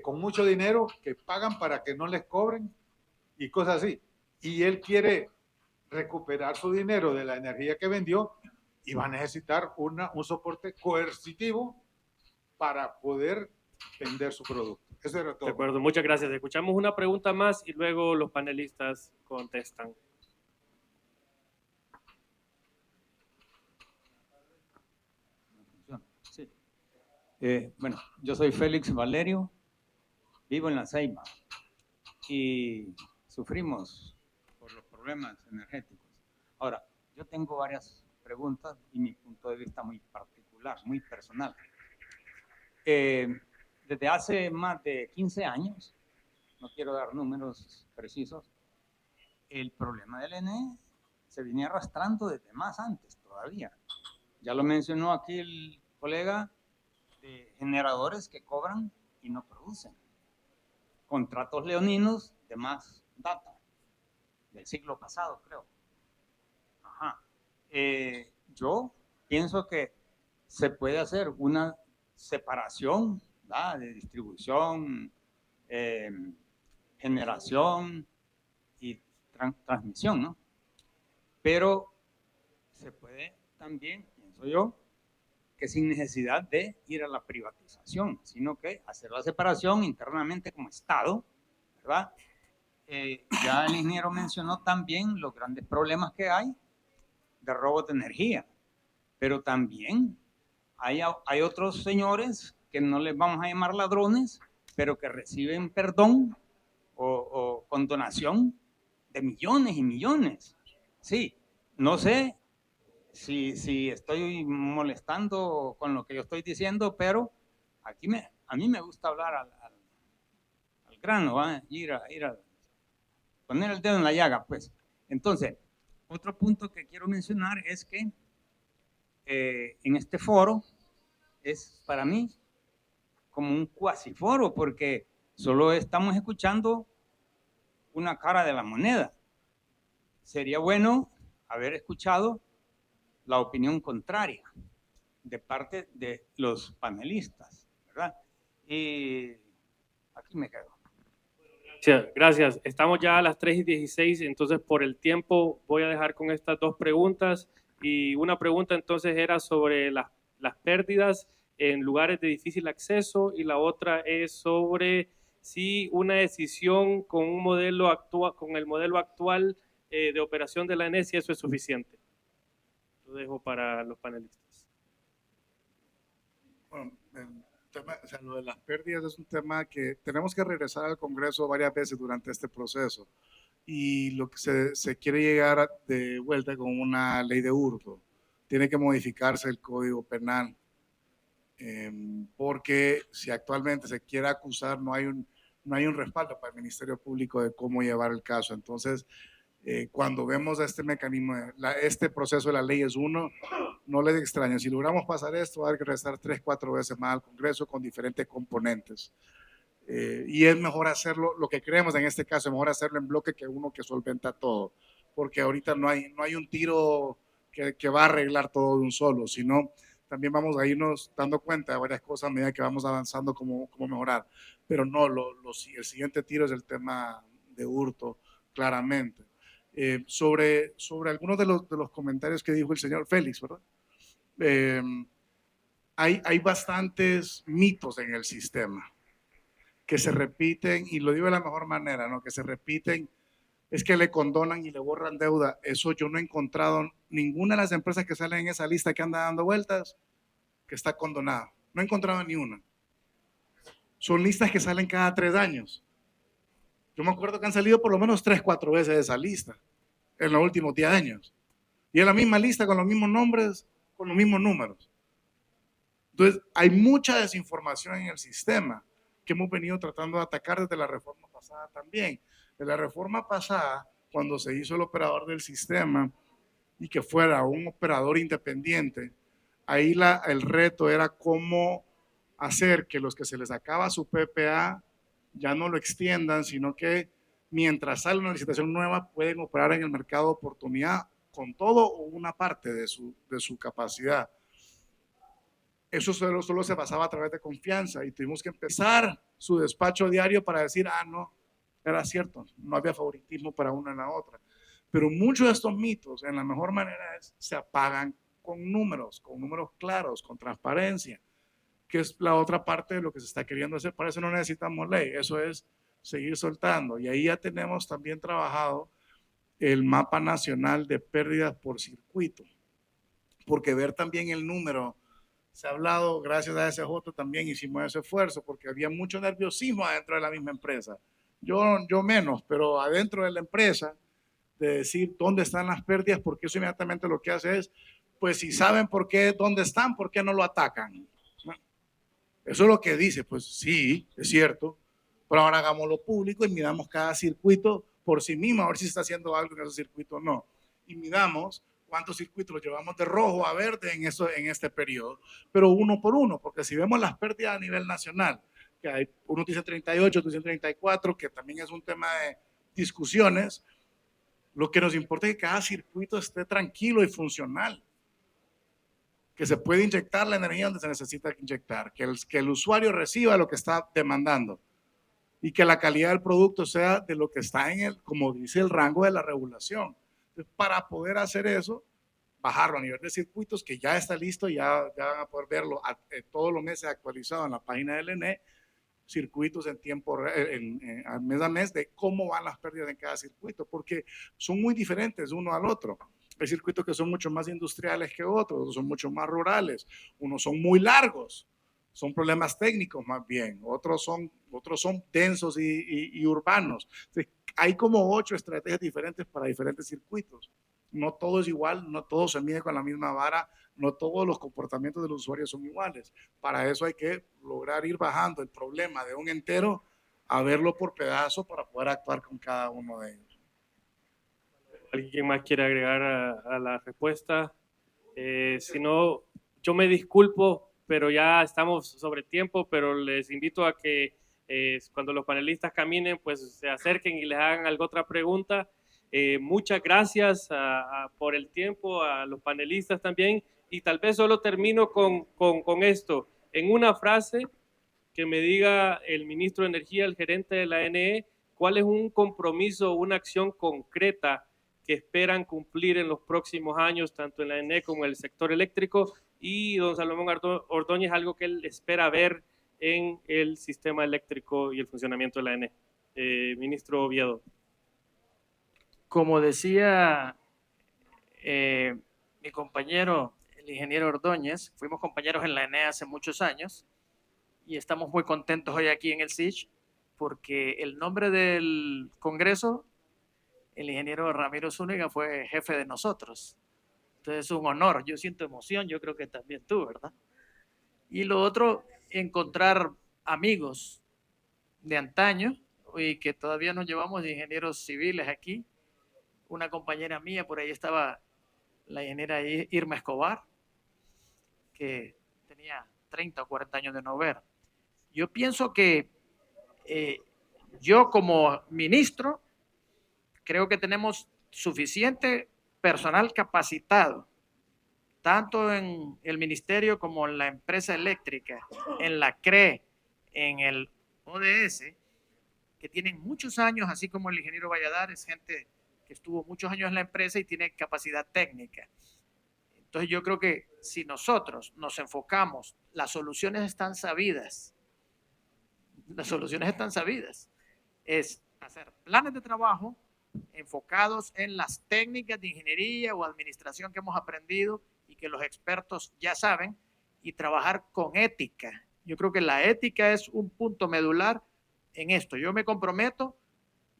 con mucho dinero que pagan para que no les cobren y cosas así. Y él quiere recuperar su dinero de la energía que vendió y va a necesitar un soporte coercitivo para poder vender su producto. Eso era todo. De acuerdo, muchas gracias. Escuchamos una pregunta más y luego los panelistas contestan. Sí. Bueno, yo soy Félix Valerio, vivo en La Ceiba y sufrimos por los problemas energéticos. Ahora, yo tengo varias preguntas y mi punto de vista muy particular, muy personal. Desde hace más de 15 años, no quiero dar números precisos, el problema del ENE se viene arrastrando desde más antes todavía. Ya lo mencionó aquí el colega, de generadores que cobran y no producen. Contratos leoninos de más data, del siglo pasado, creo. Ajá. Yo pienso que se puede hacer una separación, ¿verdad?, de distribución, generación y transmisión, ¿no? Pero se puede también, pienso yo, que sin necesidad de ir a la privatización, sino que hacer la separación internamente como Estado, ¿verdad? Ya el ingeniero mencionó también los grandes problemas que hay de robo de energía, pero también hay otros señores que no les vamos a llamar ladrones, pero que reciben perdón o condonación de millones y millones. Sí, no sé si estoy molestando con lo que yo estoy diciendo, pero aquí a mí me gusta hablar al grano, ¿va? Ir a poner el dedo en la llaga, pues. Entonces, otro punto que quiero mencionar es que en este foro es para mí como un cuasiforo, porque solo estamos escuchando una cara de la moneda. Sería bueno haber escuchado la opinión contraria de parte de los panelistas, ¿verdad? Y aquí me quedo. Gracias. Estamos ya a las 3:16, entonces por el tiempo voy a dejar con estas dos preguntas. Y una pregunta entonces era sobre las pérdidas en lugares de difícil acceso y la otra es sobre si una decisión con un modelo actual, con el modelo actual de operación de la ENE, si eso es suficiente. Lo dejo para los panelistas. Bueno, O sea, lo de las pérdidas es un tema que tenemos que regresar al Congreso varias veces durante este proceso. Y lo que se quiere llegar de vuelta con una ley de hurto. Tiene que modificarse el Código Penal. Porque si actualmente se quiere acusar, no hay un respaldo para el Ministerio Público de cómo llevar el caso. Entonces, cuando vemos este mecanismo, este proceso de la ley es uno, no les extraño. Si logramos pasar esto, va a haber que regresar 3, 4 veces más al Congreso con diferentes componentes. Y es mejor hacerlo, lo que creemos en este caso, es mejor hacerlo en bloque que uno que solventa todo. Porque ahorita no hay un tiro que va a arreglar todo de un solo, sino también vamos a irnos dando cuenta de varias cosas a medida que vamos avanzando, cómo mejorar. Pero no, el siguiente tiro es el tema de hurto, claramente. Sobre algunos de los comentarios que dijo el señor Félix, ¿verdad? Hay bastantes mitos en el sistema que se repiten, y lo digo de la mejor manera, ¿no? Que se repiten, es que le condonan y le borran deuda. Eso yo no he encontrado ninguna de las empresas que salen en esa lista que anda dando vueltas que está condonada. No he encontrado ni una. Son listas que salen cada 3 años. Yo me acuerdo que han salido por lo menos 3, 4 veces de esa lista en los últimos 10 años. Y es la misma lista con los mismos nombres, con los mismos números. Entonces, hay mucha desinformación en el sistema que hemos venido tratando de atacar desde la reforma pasada también. De la reforma pasada, cuando se hizo el operador del sistema y que fuera un operador independiente, ahí el reto era cómo hacer que los que se les acaba su PPA ya no lo extiendan, sino que mientras sale una licitación nueva pueden operar en el mercado de oportunidad con todo o una parte de su capacidad. Eso solo se basaba a través de confianza y tuvimos que empezar su despacho diario para decir, no, era cierto, no había favoritismo para una en la otra. Pero muchos de estos mitos, en la mejor manera, se apagan con números claros, con transparencia, que es la otra parte de lo que se está queriendo hacer. Para eso no necesitamos ley, eso es seguir soltando. Y ahí ya tenemos también trabajado el mapa nacional de pérdidas por circuito, porque ver también el número, se ha hablado, gracias a SJ también hicimos ese esfuerzo, porque había mucho nerviosismo adentro de la misma empresa. Yo menos, pero adentro de la empresa, de decir dónde están las pérdidas, porque eso inmediatamente lo que hace es, pues si saben por qué, dónde están, ¿por qué no lo atacan? Eso es lo que dice, pues sí, es cierto, pero ahora hagámoslo público y midamos cada circuito por sí mismo, a ver si se está haciendo algo en ese circuito o no. Y midamos cuántos circuitos los llevamos de rojo a verde en este periodo, pero uno por uno, porque si vemos las pérdidas a nivel nacional, que hay, uno dice 38, otro dice 34, que también es un tema de discusiones, lo que nos importa es que cada circuito esté tranquilo y funcional, que se puede inyectar la energía donde se necesita inyectar, que el usuario reciba lo que está demandando y que la calidad del producto sea de lo que está como dice el rango de la regulación. Entonces, para poder hacer eso, bajarlo a nivel de circuitos, que ya está listo, ya van a poder verlo todos los meses actualizado en la página del ENE, circuitos en tiempo, mes a mes, de cómo van las pérdidas en cada circuito, porque son muy diferentes uno al otro. Hay circuitos que son mucho más industriales que otros, otros son mucho más rurales, unos son muy largos, son problemas técnicos más bien, otros son densos y urbanos. Entonces, hay como 8 estrategias diferentes para diferentes circuitos. No todo es igual, no todo se mide con la misma vara, no todos los comportamientos de los usuarios son iguales. Para eso hay que lograr ir bajando el problema de un entero a verlo por pedazos para poder actuar con cada uno de ellos. ¿Alguien más quiere agregar a la respuesta? Si no, yo me disculpo, pero ya estamos sobre tiempo, pero les invito a que cuando los panelistas caminen, pues se acerquen y les hagan alguna otra pregunta. Muchas gracias por el tiempo, a los panelistas también, y tal vez solo termino con esto. En una frase que me diga el ministro de Energía, el gerente de la NE, cuál es un compromiso, una acción concreta que esperan cumplir en los próximos años, tanto en la NE como en el sector eléctrico, y don Salomón Ordóñez, algo que él espera ver en el sistema eléctrico y el funcionamiento de la NE. Ministro Oviedo. Como decía mi compañero, el ingeniero Ordóñez, fuimos compañeros en la ENE hace muchos años y estamos muy contentos hoy aquí en el SICH porque el nombre del Congreso, el ingeniero Ramiro Zúñiga fue jefe de nosotros. Entonces es un honor, yo siento emoción, yo creo que también tú, ¿verdad? Y lo otro, encontrar amigos de antaño y que todavía nos llevamos de ingenieros civiles aquí. Una compañera mía, por ahí estaba la ingeniera Irma Escobar, que tenía 30 o 40 años de no ver. Yo pienso que yo como ministro creo que tenemos suficiente personal capacitado, tanto en el ministerio como en la empresa eléctrica, en la CRE, en el ODS, que tienen muchos años, así como el ingeniero Valladares, gente que estuvo muchos años en la empresa y tiene capacidad técnica. Entonces yo creo que si nosotros nos enfocamos, las soluciones están sabidas, es hacer planes de trabajo enfocados en las técnicas de ingeniería o administración que hemos aprendido y que los expertos ya saben, y trabajar con ética. Yo creo que la ética es un punto medular en esto. Yo me comprometo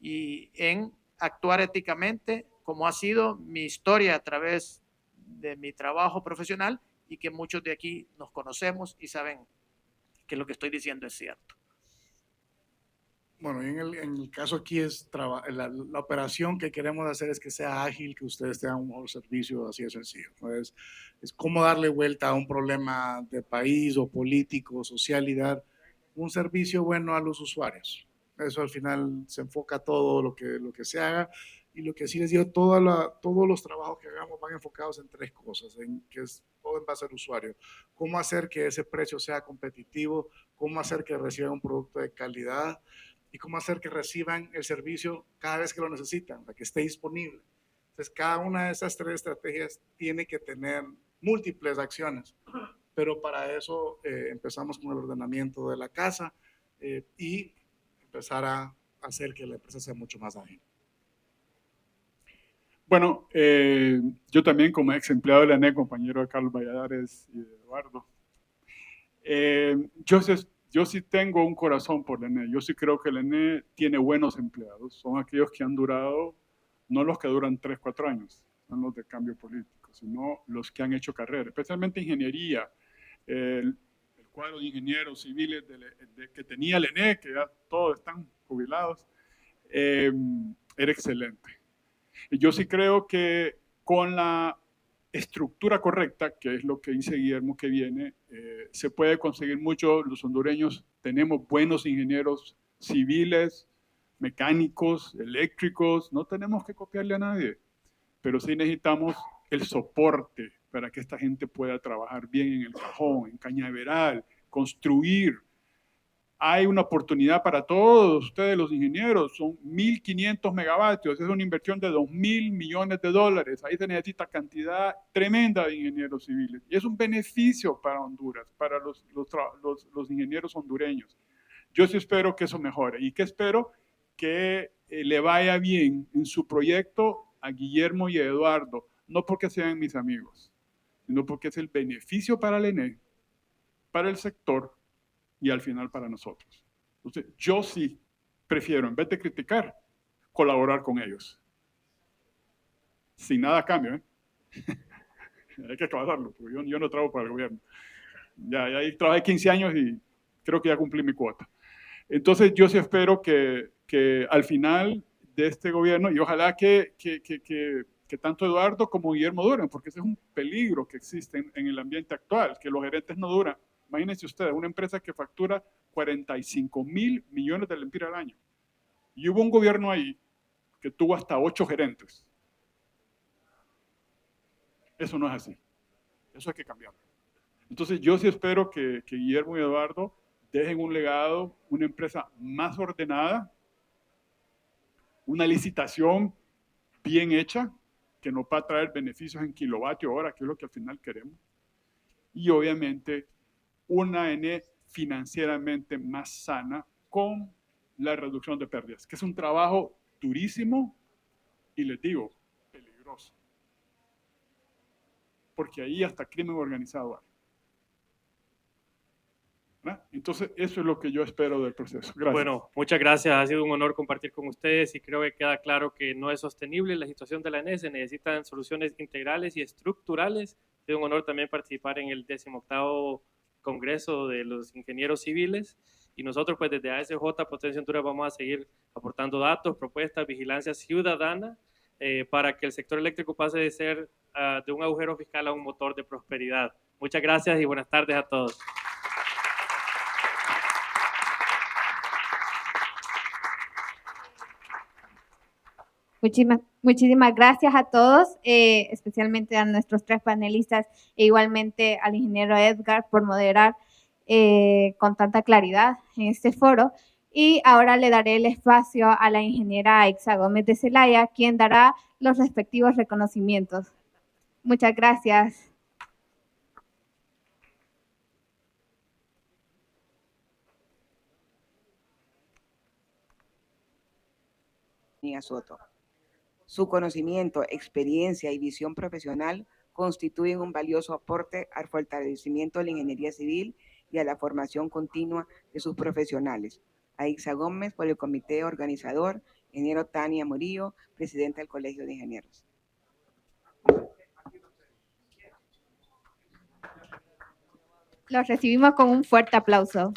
en actuar éticamente, como ha sido mi historia a través de mi trabajo profesional, y que muchos de aquí nos conocemos y saben que lo que estoy diciendo es cierto. Bueno, en el caso aquí es la operación que queremos hacer es que sea ágil, que ustedes tengan un mejor servicio, así de sencillo. ¿No? Es cómo darle vuelta a un problema de país o político, social, y dar un servicio bueno a los usuarios. Eso al final se enfoca todo lo que se haga, y lo que sí les digo, todos los trabajos que hagamos van enfocados en tres cosas, que es todo en base al usuario. Cómo hacer que ese precio sea competitivo, cómo hacer que reciban un producto de calidad, y cómo hacer que reciban el servicio cada vez que lo necesitan, para que esté disponible. Entonces, cada una de esas tres estrategias tiene que tener múltiples acciones, pero para eso empezamos con el ordenamiento de la casa y empezar a hacer que la empresa sea mucho más ágil. Bueno, yo también como ex empleado de la ENE, compañero de Carlos Valladares y de Eduardo, yo sí tengo un corazón por la ENE. Yo sí creo que la ENE tiene buenos empleados. Son aquellos que han durado, no los que duran 3, 4 años, son los de cambio político, sino los que han hecho carrera, especialmente ingeniería. El cuadro de ingenieros civiles que tenía la ENE, que ya todos están jubilados, era excelente. Y yo sí creo que con la estructura correcta, que es lo que dice Guillermo que viene, se puede conseguir mucho. Los hondureños tenemos buenos ingenieros civiles, mecánicos, eléctricos, no tenemos que copiarle a nadie, pero sí necesitamos el soporte para que esta gente pueda trabajar bien en el Cajón, en Cañaveral, construir. Hay una oportunidad para todos ustedes, los ingenieros, son 1.500 megavatios, es una inversión de $2.000 millones. Ahí se necesita cantidad tremenda de ingenieros civiles. Y es un beneficio para Honduras, para los ingenieros hondureños. Yo sí espero que eso mejore y que espero que le vaya bien en su proyecto a Guillermo y a Eduardo, no porque sean mis amigos, sino porque es el beneficio para el ENE, para el sector, y al final para nosotros. Entonces, yo sí prefiero, en vez de criticar, colaborar con ellos. Sin nada a cambio, ¿eh? Hay que aclararlo, porque yo no trabajo para el gobierno. Ya trabajé 15 años y creo que ya cumplí mi cuota. Entonces, yo sí espero que al final de este gobierno, y ojalá que tanto Eduardo como Guillermo duren, porque ese es un peligro que existe en el ambiente actual, que los gerentes no duran. Imagínense ustedes, una empresa que factura 45.000 millones de lempiras al año. Y hubo un gobierno ahí que tuvo hasta 8 gerentes. Eso no es así. Eso hay que cambiarlo. Entonces yo sí espero que Guillermo y Eduardo dejen un legado, una empresa más ordenada, una licitación bien hecha, que nos va a traer beneficios en kilovatio hora, que es lo que al final queremos. Y obviamente una ENE financieramente más sana con la reducción de pérdidas, que es un trabajo durísimo y les digo, peligroso. Porque ahí hasta crimen organizado hay. ¿verdad? Entonces, eso es lo que yo espero del proceso. Gracias. Bueno, muchas gracias. Ha sido un honor compartir con ustedes y creo que queda claro que no es sostenible la situación de la ENE. Se necesitan soluciones integrales y estructurales. Ha sido un honor también participar en el 18º Congreso de los Ingenieros Civiles. Y nosotros, pues desde ASJ Potencia Honduras, vamos a seguir aportando datos, propuestas, vigilancia ciudadana para que el sector eléctrico pase de ser de un agujero fiscal a un motor de prosperidad. Muchas gracias y buenas tardes a todos. Muchísimas gracias a todos, especialmente a nuestros 3 panelistas e igualmente al ingeniero Edgar por moderar con tanta claridad en este foro. Y ahora le daré el espacio a la ingeniera Aixa Gómez de Zelaya, quien dará los respectivos reconocimientos. Muchas gracias. Soto. Su conocimiento, experiencia y visión profesional constituyen un valioso aporte al fortalecimiento de la ingeniería civil y a la formación continua de sus profesionales. Aixa Gómez, por el comité organizador, ingeniero Tania Murillo, presidenta del Colegio de Ingenieros. Los recibimos con un fuerte aplauso.